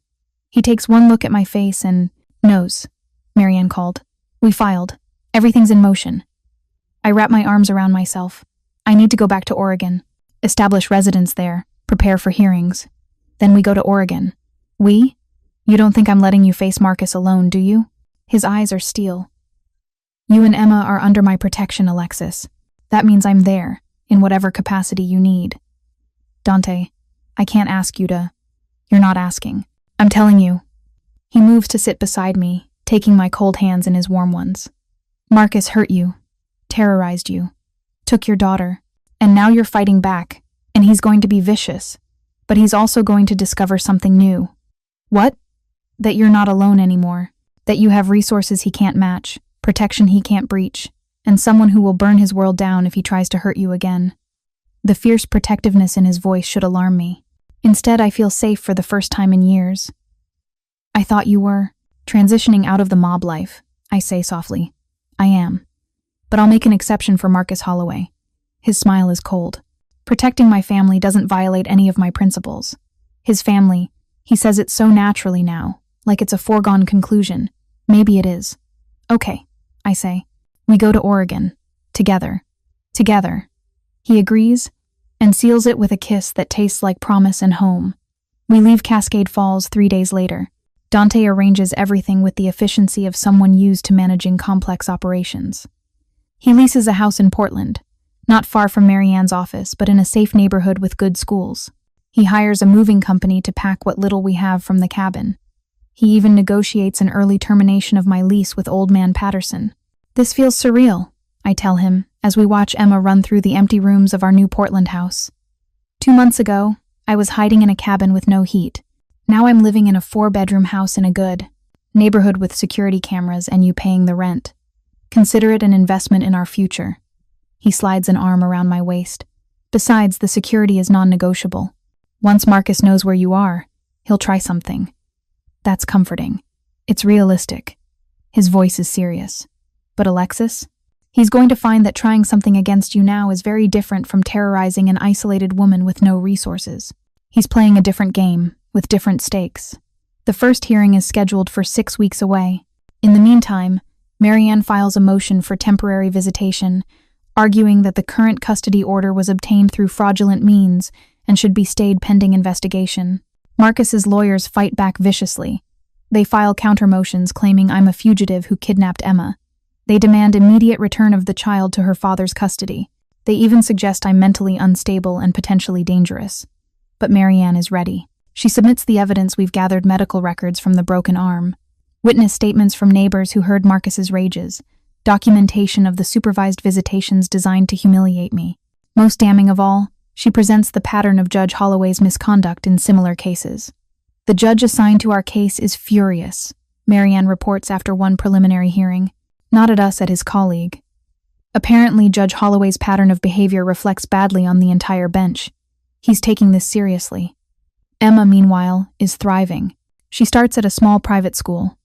He takes one look at my face and knows. Marianne called. We filed. Everything's in motion. I wrap my arms around myself. I need to go back to Oregon, establish residence there, prepare for hearings. Then we go to Oregon. We? You don't think I'm letting you face Marcus alone, do you? His eyes are steel. You and Emma are under my protection, Alexis. That means I'm there, in whatever capacity you need. Dante, I can't ask you to. You're not asking. I'm telling you. He moves to sit beside me, taking my cold hands in his warm ones. Marcus hurt you, terrorized you, took your daughter, and now you're fighting back, and he's going to be vicious. But he's also going to discover something new. What? That you're not alone anymore, that you have resources he can't match, protection he can't breach, and someone who will burn his world down if he tries to hurt you again. The fierce protectiveness in his voice should alarm me. Instead, I feel safe for the first time in years. I thought you were transitioning out of the mob life, I say softly. I am. But I'll make an exception for Marcus Holloway. His smile is cold. Protecting my family doesn't violate any of my principles. His family, He says it so naturally now, like it's a foregone conclusion. Maybe it is. Okay, I say. We go to Oregon. Together. Together. He agrees and seals it with a kiss that tastes like promise and home. We leave Cascade Falls 3 days later. Dante arranges everything with the efficiency of someone used to managing complex operations. He leases a house in Portland, not far from Marianne's office, but in a safe neighborhood with good schools. He hires a moving company to pack what little we have from the cabin. He even negotiates an early termination of my lease with Old Man Patterson. This feels surreal, I tell him, as we watch Emma run through the empty rooms of our new Portland house. 2 months ago, I was hiding in a cabin with no heat. Now I'm living in a 4-bedroom house in a good neighborhood with security cameras and you paying the rent. Consider it an investment in our future. He slides an arm around my waist. Besides, the security is non-negotiable. Once Marcus knows where you are, he'll try something. That's comforting. It's realistic. His voice is serious. But Alexis? He's going to find that trying something against you now is very different from terrorizing an isolated woman with no resources. He's playing a different game, with different stakes. The first hearing is scheduled for 6 weeks away. In the meantime, Marianne files a motion for temporary visitation, arguing that the current custody order was obtained through fraudulent means and should be stayed pending investigation. Marcus's lawyers fight back viciously. They file counter-motions claiming I'm a fugitive who kidnapped Emma. They demand immediate return of the child to her father's custody. They even suggest I'm mentally unstable and potentially dangerous. But Marianne is ready. She submits the evidence we've gathered: medical records from the broken arm, witness statements from neighbors who heard Marcus's rages, documentation of the supervised visitations designed to humiliate me. Most damning of all, she presents the pattern of Judge Holloway's misconduct in similar cases. The judge assigned to our case is furious, Marianne reports after one preliminary hearing. Not at us, at his colleague. Apparently, Judge Holloway's pattern of behavior reflects badly on the entire bench. He's taking this seriously. Emma, meanwhile, is thriving. She starts at a small private school.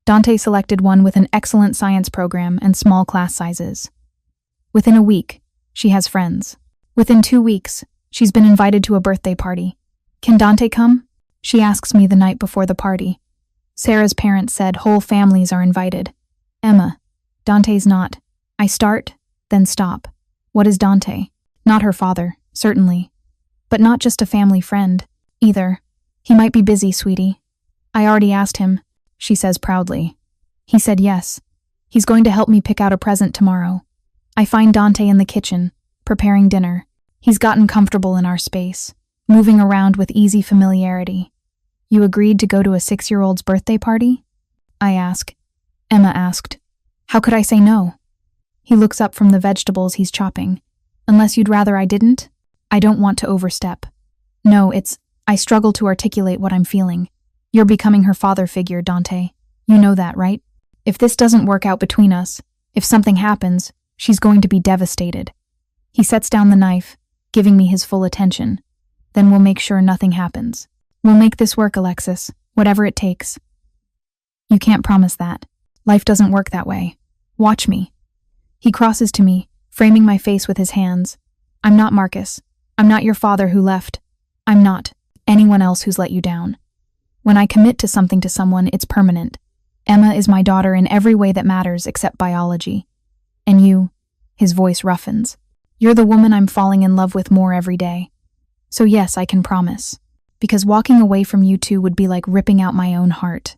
Dante selected one with an excellent science program and small class sizes. Within a week, she has friends. Within 2 weeks, she's been invited to a birthday party. Can Dante come? She asks me the night before the party. Sarah's parents said whole families are invited. Emma. Dante's not. I start, then stop. What is Dante? Not her father, certainly. But not just a family friend, either. He might be busy, sweetie. I already asked him, she says proudly. He said yes. He's going to help me pick out a present tomorrow. I find Dante in the kitchen, preparing dinner. He's gotten comfortable in our space, moving around with easy familiarity. You agreed to go to a 6-year-old's birthday party? I ask. Emma asked. How could I say no? He looks up from the vegetables he's chopping. Unless you'd rather I didn't? I don't want to overstep. No, I struggle to articulate what I'm feeling. You're becoming her father figure, Dante. You know that, right? If this doesn't work out between us, if something happens, she's going to be devastated. He sets down the knife, giving me his full attention. Then we'll make sure nothing happens. We'll make this work, Alexis, whatever it takes. You can't promise that. Life doesn't work that way. Watch me. He crosses to me, framing my face with his hands. I'm not Marcus. I'm not your father who left. I'm not anyone else who's let you down. When I commit to something to someone, it's permanent. Emma is my daughter in every way that matters except biology. And you, his voice roughens. You're the woman I'm falling in love with more every day. So yes, I can promise. Because walking away from you two would be like ripping out my own heart.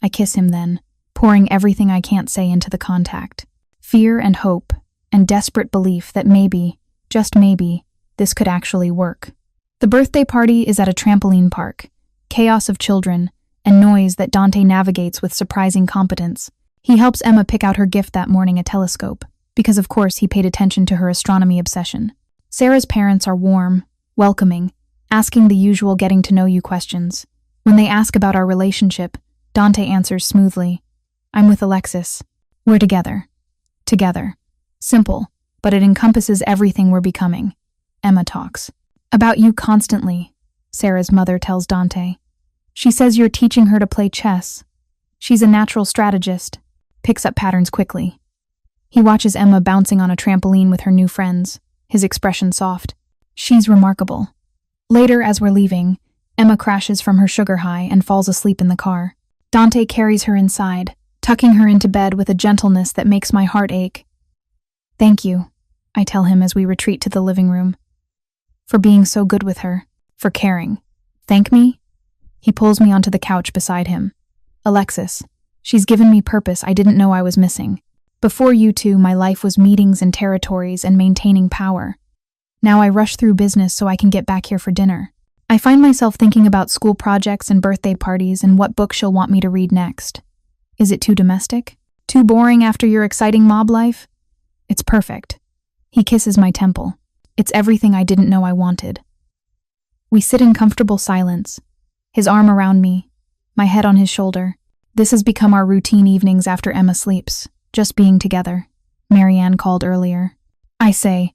I kiss him then, pouring everything I can't say into the contact. Fear and hope, and desperate belief that maybe, just maybe, this could actually work. The birthday party is at a trampoline park. Chaos of children, and noise that Dante navigates with surprising competence. He helps Emma pick out her gift that morning, a telescope, because of course he paid attention to her astronomy obsession. Sarah's parents are warm, welcoming, asking the usual getting-to-know-you questions. When they ask about our relationship, Dante answers smoothly. I'm with Alexis. We're together. Together. Simple, but it encompasses everything we're becoming. Emma talks. About you constantly, Sarah's mother tells Dante. She says you're teaching her to play chess. She's a natural strategist, picks up patterns quickly. He watches Emma bouncing on a trampoline with her new friends, his expression soft. She's remarkable. Later, as we're leaving, Emma crashes from her sugar high and falls asleep in the car. Dante carries her inside, tucking her into bed with a gentleness that makes my heart ache. "Thank you," I tell him as we retreat to the living room. "For being so good with her, for caring." "Thank me?" He pulls me onto the couch beside him. "Alexis, she's given me purpose I didn't know I was missing. Before you two, my life was meetings and territories and maintaining power. Now I rush through business so I can get back here for dinner. I find myself thinking about school projects and birthday parties and what book she'll want me to read next. Is it too domestic? Too boring after your exciting mob life? It's perfect." He kisses my temple. It's everything I didn't know I wanted. We sit in comfortable silence, his arm around me, my head on his shoulder. This has become our routine evenings after Emma sleeps, just being together. Marianne called earlier. I say,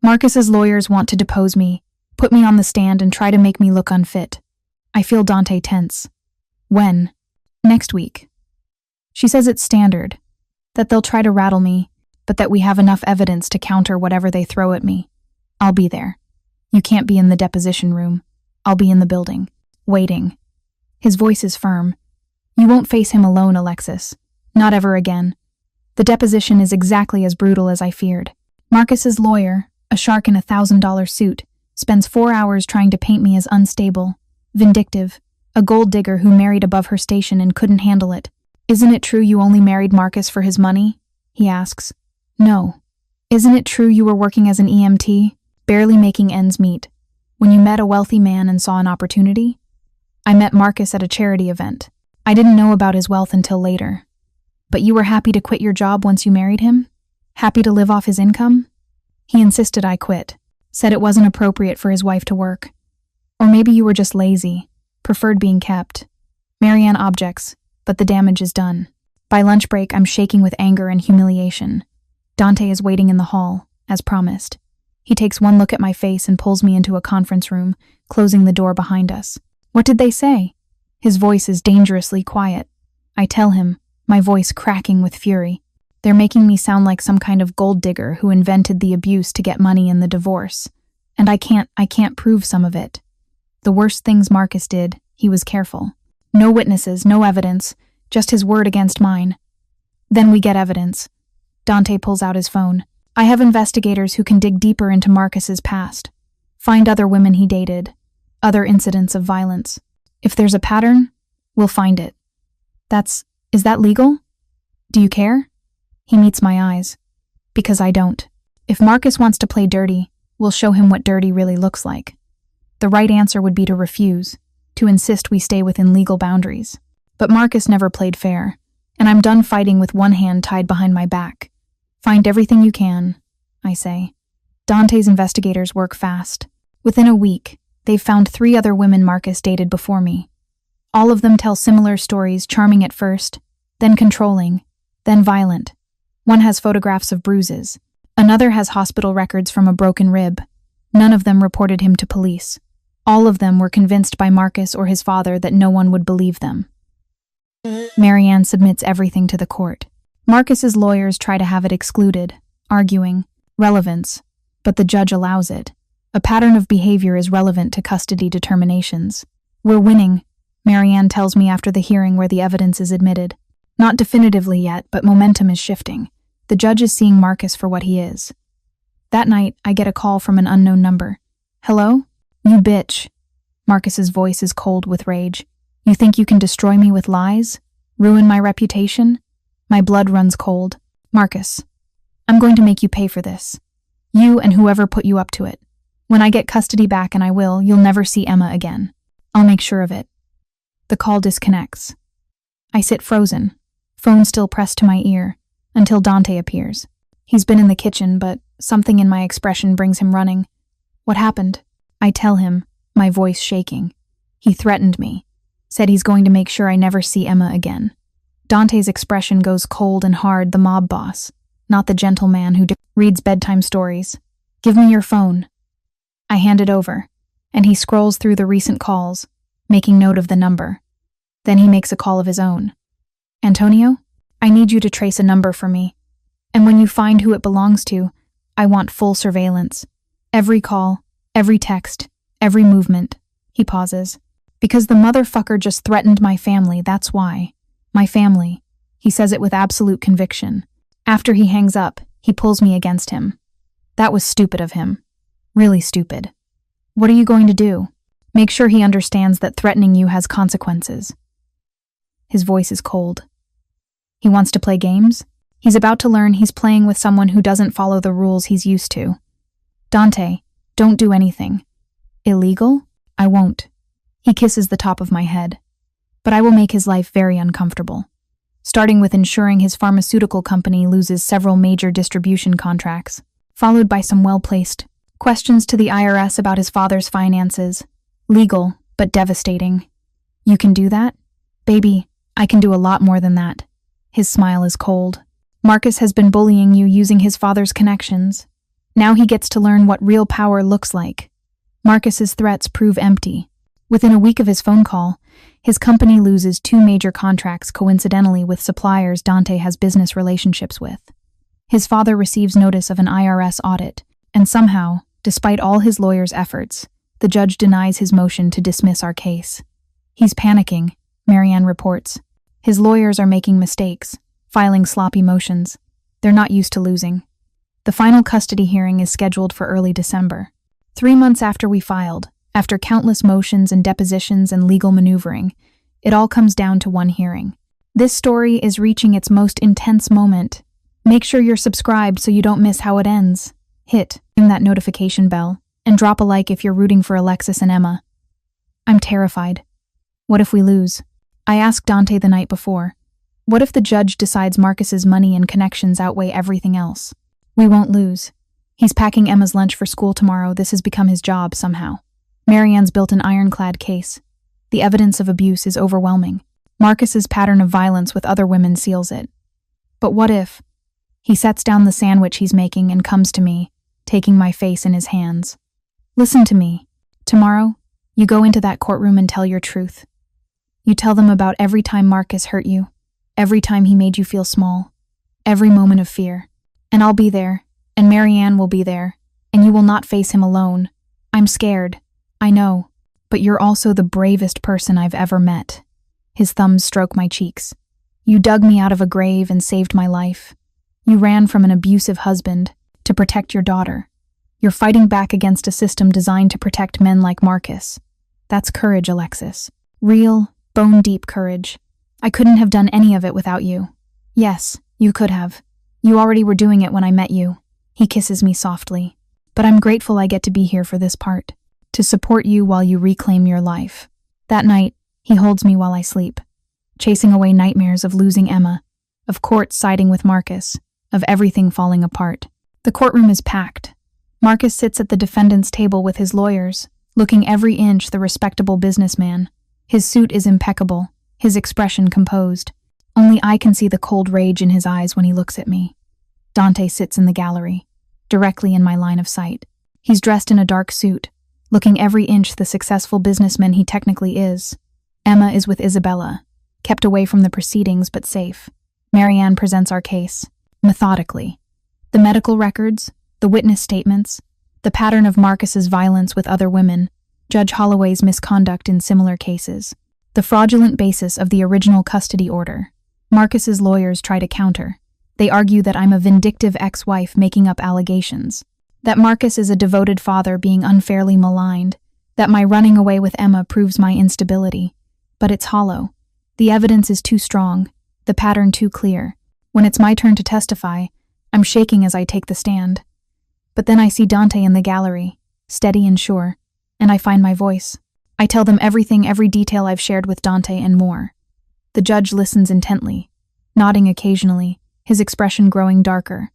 "Marcus's lawyers want to depose me, put me on the stand and try to make me look unfit." I feel Dante tense. "When?" "Next week." She says it's standard, that they'll try to rattle me, but that we have enough evidence to counter whatever they throw at me. I'll be there. You can't be in the deposition room. I'll be in the building, waiting. His voice is firm. "You won't face him alone, Alexis. Not ever again. The deposition is exactly as brutal as I feared. Marcus's lawyer, a shark in a $1,000 suit, spends 4 hours trying to paint me as unstable, vindictive, a gold digger who married above her station and couldn't handle it. Isn't it true you only married Marcus for his money?" he asks. "No." "Isn't it true you were working as an EMT, barely making ends meet, when you met a wealthy man and saw an opportunity?" "I met Marcus at a charity event. I didn't know about his wealth until later." "But you were happy to quit your job once you married him? Happy to live off his income?" He insisted I quit, said it wasn't appropriate for his wife to work. "Or maybe you were just lazy, preferred being kept." Marianne objects, but the damage is done. By lunch break, I'm shaking with anger and humiliation. Dante is waiting in the hall, as promised. He takes one look at my face and pulls me into a conference room, closing the door behind us. "What did they say?" His voice is dangerously quiet. I tell him, my voice cracking with fury. "They're making me sound like some kind of gold digger who invented the abuse to get money in the divorce. And I can't prove some of it. The worst things Marcus did, he was careful. No witnesses, no evidence, just his word against mine. Then we get evidence." Dante pulls out his phone. "I have investigators who can dig deeper into Marcus's past, find other women he dated, other incidents of violence. If there's a pattern, we'll find it." Is that legal? Do you care?" He meets my eyes. "Because I don't. If Marcus wants to play dirty, we'll show him what dirty really looks like. The right answer would be to refuse, to insist we stay within legal boundaries. But Marcus never played fair, and I'm done fighting with one hand tied behind my back. Find everything you can," I say. Dante's investigators work fast. Within a week, they've found 3 other women Marcus dated before me. All of them tell similar stories, charming at first, then controlling, then violent. One has photographs of bruises. Another has hospital records from a broken rib. None of them reported him to police. All of them were convinced by Marcus or his father that no one would believe them. Marianne submits everything to the court. Marcus's lawyers try to have it excluded, arguing, relevance, but the judge allows it. A pattern of behavior is relevant to custody determinations. "We're winning," Marianne tells me after the hearing where the evidence is admitted. Not definitively yet, but momentum is shifting. The judge is seeing Marcus for what he is. That night, I get a call from an unknown number. "Hello? You bitch." Marcus's voice is cold with rage. "You think you can destroy me with lies? Ruin my reputation?" My blood runs cold. "Marcus, I'm going to make you pay for this. You and whoever put you up to it. When I get custody back, and I will, you'll never see Emma again. I'll make sure of it." The call disconnects. I sit frozen, phone still pressed to my ear, until Dante appears. He's been in the kitchen, but something in my expression brings him running. "What happened?" I tell him, my voice shaking. "He threatened me, said he's going to make sure I never see Emma again." Dante's expression goes cold and hard, the mob boss, not the gentle man who reads bedtime stories. "Give me your phone." I hand it over, and he scrolls through the recent calls, making note of the number. Then he makes a call of his own. "Antonio, I need you to trace a number for me. And when you find who it belongs to, I want full surveillance. Every call, every text, every movement." He pauses. Because the motherfucker just threatened my family, that's why. My family. He says it with absolute conviction. After he hangs up, he pulls me against him. That was stupid of him. Really stupid. What are you going to do? Make sure he understands that threatening you has consequences. His voice is cold. He wants to play games? He's about to learn he's playing with someone who doesn't follow the rules he's used to. Dante, don't do anything. Illegal? I won't. He kisses the top of my head. But I will make his life very uncomfortable. Starting with ensuring his pharmaceutical company loses several major distribution contracts, followed by some well-placed questions to the IRS about his father's finances. Legal, but devastating. You can do that? Baby, I can do a lot more than that. His smile is cold. Marcus has been bullying you using his father's connections. Now he gets to learn what real power looks like. Marcus's threats prove empty. Within a week of his phone call, his company loses 2 major contracts coincidentally with suppliers Dante has business relationships with. His father receives notice of an IRS audit, and somehow, despite all his lawyer's efforts, the judge denies his motion to dismiss our case. He's panicking, Marianne reports. His lawyers are making mistakes, filing sloppy motions. They're not used to losing. The final custody hearing is scheduled for early December. 3 months after we filed, after countless motions and depositions and legal maneuvering, it all comes down to one hearing. This story is reaching its most intense moment. Make sure you're subscribed so you don't miss how it ends. Hit that notification bell, and drop a like if you're rooting for Alexis and Emma. I'm terrified. What if we lose? I asked Dante the night before. What if the judge decides Marcus's money and connections outweigh everything else? We won't lose. He's packing Emma's lunch for school tomorrow. This has become his job somehow. Marianne's built an ironclad case. The evidence of abuse is overwhelming. Marcus's pattern of violence with other women seals it. But what if? He sets down the sandwich he's making and comes to me, taking my face in his hands. Listen to me. Tomorrow, you go into that courtroom and tell your truth. You tell them about every time Marcus hurt you, every time he made you feel small, every moment of fear. And I'll be there, and Marianne will be there, and you will not face him alone. I'm scared. I know, but you're also the bravest person I've ever met. His thumbs stroke my cheeks. You dug me out of a grave and saved my life. You ran from an abusive husband to protect your daughter. You're fighting back against a system designed to protect men like Marcus. That's courage, Alexis. Real, bone-deep courage. I couldn't have done any of it without you. Yes, you could have. You already were doing it when I met you. He kisses me softly. But I'm grateful I get to be here for this part. To support you while you reclaim your life. That night, he holds me while I sleep, chasing away nightmares of losing Emma, of court siding with Marcus, of everything falling apart. The courtroom is packed. Marcus sits at the defendant's table with his lawyers, looking every inch the respectable businessman. His suit is impeccable, his expression composed. Only I can see the cold rage in his eyes when he looks at me. Dante sits in the gallery, directly in my line of sight. He's dressed in a dark suit, looking every inch the successful businessman he technically is. Emma is with Isabella, kept away from the proceedings but safe. Marianne presents our case, methodically. The medical records, the witness statements, the pattern of Marcus's violence with other women, Judge Holloway's misconduct in similar cases, the fraudulent basis of the original custody order. Marcus's lawyers try to counter. They argue that I'm a vindictive ex-wife making up allegations, that Marcus is a devoted father being unfairly maligned, that my running away with Emma proves my instability. But it's hollow. The evidence is too strong, the pattern too clear. When it's my turn to testify, I'm shaking as I take the stand. But then I see Dante in the gallery, steady and sure, and I find my voice. I tell them everything, every detail I've shared with Dante and more. The judge listens intently, nodding occasionally, his expression growing darker.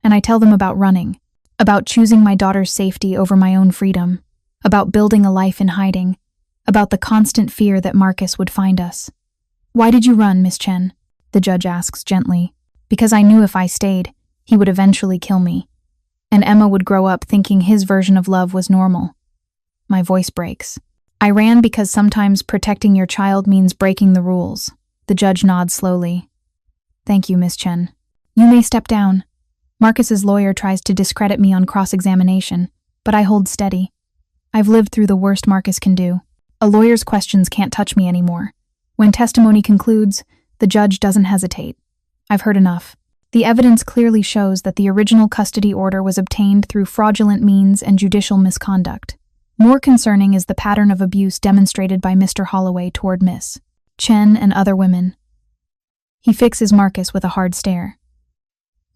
And I tell them about running, about choosing my daughter's safety over my own freedom, about building a life in hiding, about the constant fear that Marcus would find us. Why did you run, Miss Chen? The judge asks gently. Because I knew if I stayed, he would eventually kill me. And Emma would grow up thinking his version of love was normal. My voice breaks. I ran because sometimes protecting your child means breaking the rules. The judge nods slowly. Thank you, Miss Chen. You may step down. Marcus's lawyer tries to discredit me on cross-examination, but I hold steady. I've lived through the worst Marcus can do. A lawyer's questions can't touch me anymore. When testimony concludes, the judge doesn't hesitate. I've heard enough. The evidence clearly shows that the original custody order was obtained through fraudulent means and judicial misconduct. More concerning is the pattern of abuse demonstrated by Mr. Holloway toward Miss Chen and other women. He fixes Marcus with a hard stare.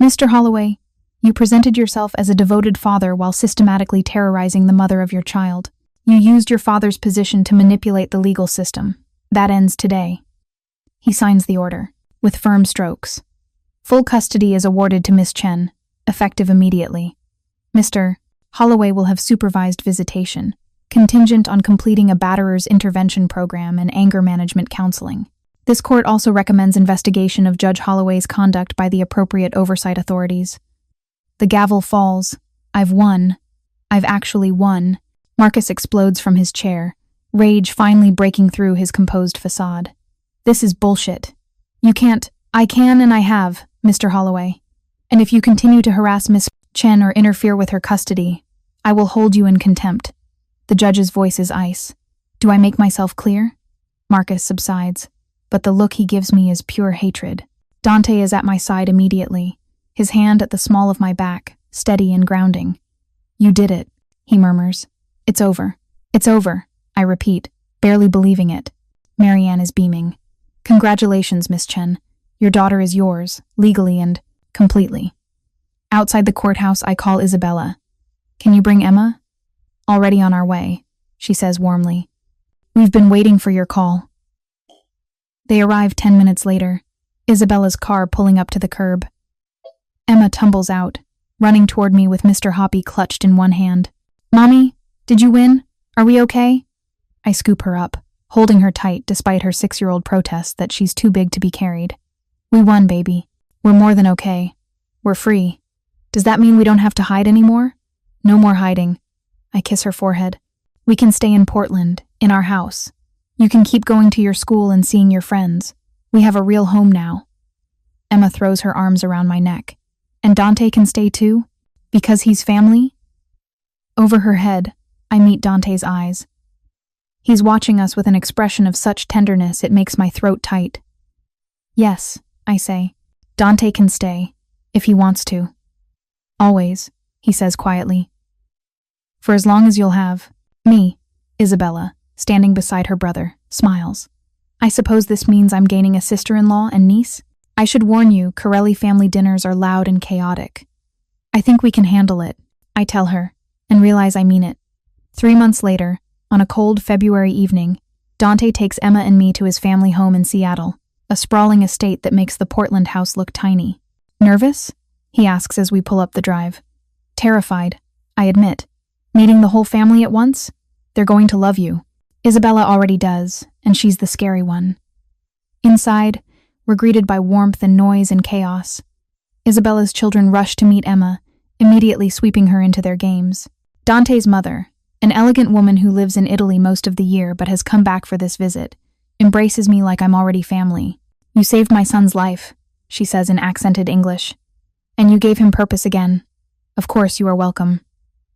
Mr. Holloway, you presented yourself as a devoted father while systematically terrorizing the mother of your child. You used your father's position to manipulate the legal system. That ends today. He signs the order, with firm strokes. Full custody is awarded to Miss Chen, effective immediately. Mr. Holloway will have supervised visitation, contingent on completing a batterer's intervention program and anger management counseling. This court also recommends investigation of Judge Holloway's conduct by the appropriate oversight authorities. The gavel falls. I've won. I've actually won. Marcus explodes from his chair, rage finally breaking through his composed facade. This is bullshit. You can't. I can and I have, Mr. Holloway. And if you continue to harass Miss Chen or interfere with her custody, I will hold you in contempt. The judge's voice is ice. Do I make myself clear? Marcus subsides, but the look he gives me is pure hatred. Dante is at my side immediately, his hand at the small of my back, steady and grounding. You did it, he murmurs. It's over. It's over, I repeat, barely believing it. Marianne is beaming. Congratulations, Miss Chen. Your daughter is yours, legally and completely. Outside the courthouse, I call Isabella. Can you bring Emma? Already on our way, she says warmly. We've been waiting for your call. They arrive 10 minutes later, Isabella's car pulling up to the curb. Emma tumbles out, running toward me with Mr. Hoppy clutched in one hand. Mommy, did you win? Are we okay? I scoop her up, holding her tight despite her 6-year-old protests that she's too big to be carried. We won, baby. We're more than okay. We're free. Does that mean we don't have to hide anymore? No more hiding. I kiss her forehead. We can stay in Portland, in our house. You can keep going to your school and seeing your friends. We have a real home now. Emma throws her arms around my neck. And Dante can stay too? Because he's family? Over her head, I meet Dante's eyes. He's watching us with an expression of such tenderness it makes my throat tight. Yes, I say. Dante can stay, if he wants to. Always, he says quietly. For as long as you'll have me, Isabella, standing beside her brother, smiles. I suppose this means I'm gaining a sister-in-law and niece? I should warn you, Corelli family dinners are loud and chaotic. I think we can handle it, I tell her, and realize I mean it. 3 months later, on a cold February evening, Dante takes Emma and me to his family home in Seattle, a sprawling estate that makes the Portland house look tiny. Nervous? He asks as we pull up the drive. Terrified, I admit. Meeting the whole family at once? They're going to love you. Isabella already does, and she's the scary one. Inside, we're greeted by warmth and noise and chaos. Isabella's children rush to meet Emma, immediately sweeping her into their games. Dante's mother, an elegant woman who lives in Italy most of the year but has come back for this visit, embraces me like I'm already family. You saved my son's life, she says in accented English. And you gave him purpose again. Of course you are welcome.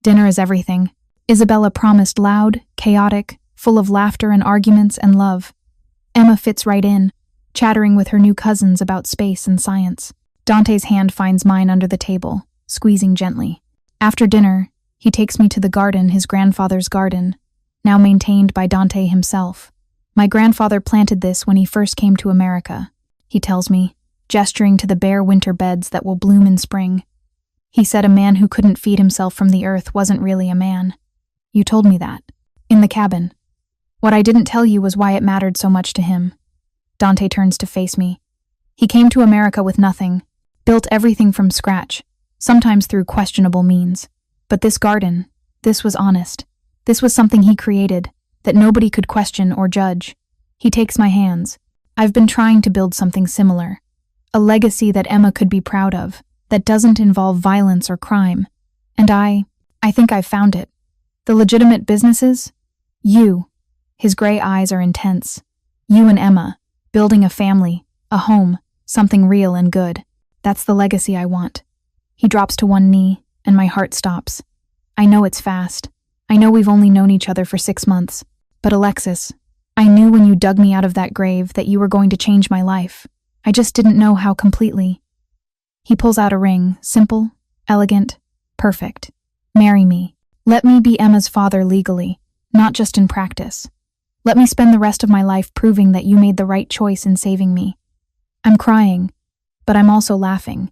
Dinner is everything. Isabella promised loud, chaotic, full of laughter and arguments and love. Emma fits right in, chattering with her new cousins about space and science. Dante's hand finds mine under the table, squeezing gently. After dinner, he takes me to the garden, his grandfather's garden, now maintained by Dante himself. My grandfather planted this when he first came to America, he tells me, gesturing to the bare winter beds that will bloom in spring. He said a man who couldn't feed himself from the earth wasn't really a man. You told me that. In the cabin. What I didn't tell you was why it mattered so much to him. Dante turns to face me. He came to America with nothing, built everything from scratch, sometimes through questionable means. But this garden, this was honest. This was something he created, that nobody could question or judge. He takes my hands. I've been trying to build something similar. A legacy that Emma could be proud of, that doesn't involve violence or crime. And I think I've found it. The legitimate businesses? You. His gray eyes are intense. You and Emma, building a family, a home, something real and good. That's the legacy I want. He drops to one knee, and my heart stops. I know it's fast. I know we've only known each other for 6 months. But Alexis, I knew when you dug me out of that grave that you were going to change my life. I just didn't know how completely. He pulls out a ring, simple, elegant, perfect. Marry me. Let me be Emma's father legally, not just in practice. Let me spend the rest of my life proving that you made the right choice in saving me. I'm crying, but I'm also laughing.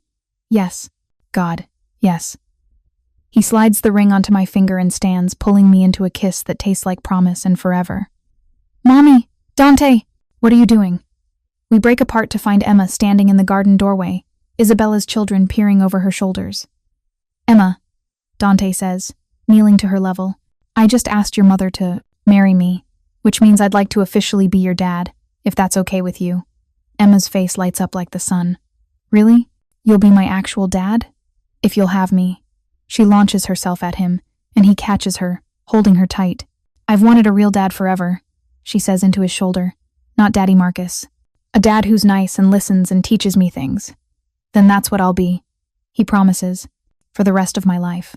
Yes, God, yes. He slides the ring onto my finger and stands, pulling me into a kiss that tastes like promise and forever. Mommy! Dante! What are you doing? We break apart to find Emma standing in the garden doorway, Isabella's children peering over her shoulders. Emma, Dante says, kneeling to her level, I just asked your mother to marry me, which means I'd like to officially be your dad, if that's okay with you. Emma's face lights up like the sun. Really? You'll be my actual dad? If you'll have me. She launches herself at him, and he catches her, holding her tight. I've wanted a real dad forever, she says into his shoulder. Not Daddy Marcus. A dad who's nice and listens and teaches me things. Then that's what I'll be, he promises, for the rest of my life.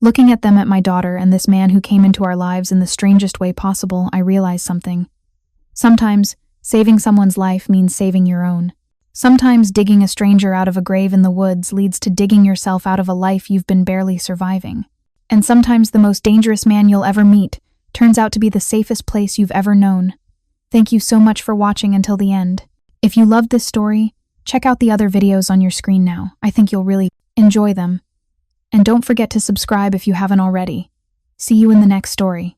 Looking at them, at my daughter and this man who came into our lives in the strangest way possible, I realize something. Sometimes, saving someone's life means saving your own. Sometimes digging a stranger out of a grave in the woods leads to digging yourself out of a life you've been barely surviving. And sometimes the most dangerous man you'll ever meet turns out to be the safest place you've ever known. Thank you so much for watching until the end. If you loved this story, check out the other videos on your screen now. I think you'll really enjoy them. And don't forget to subscribe if you haven't already. See you in the next story.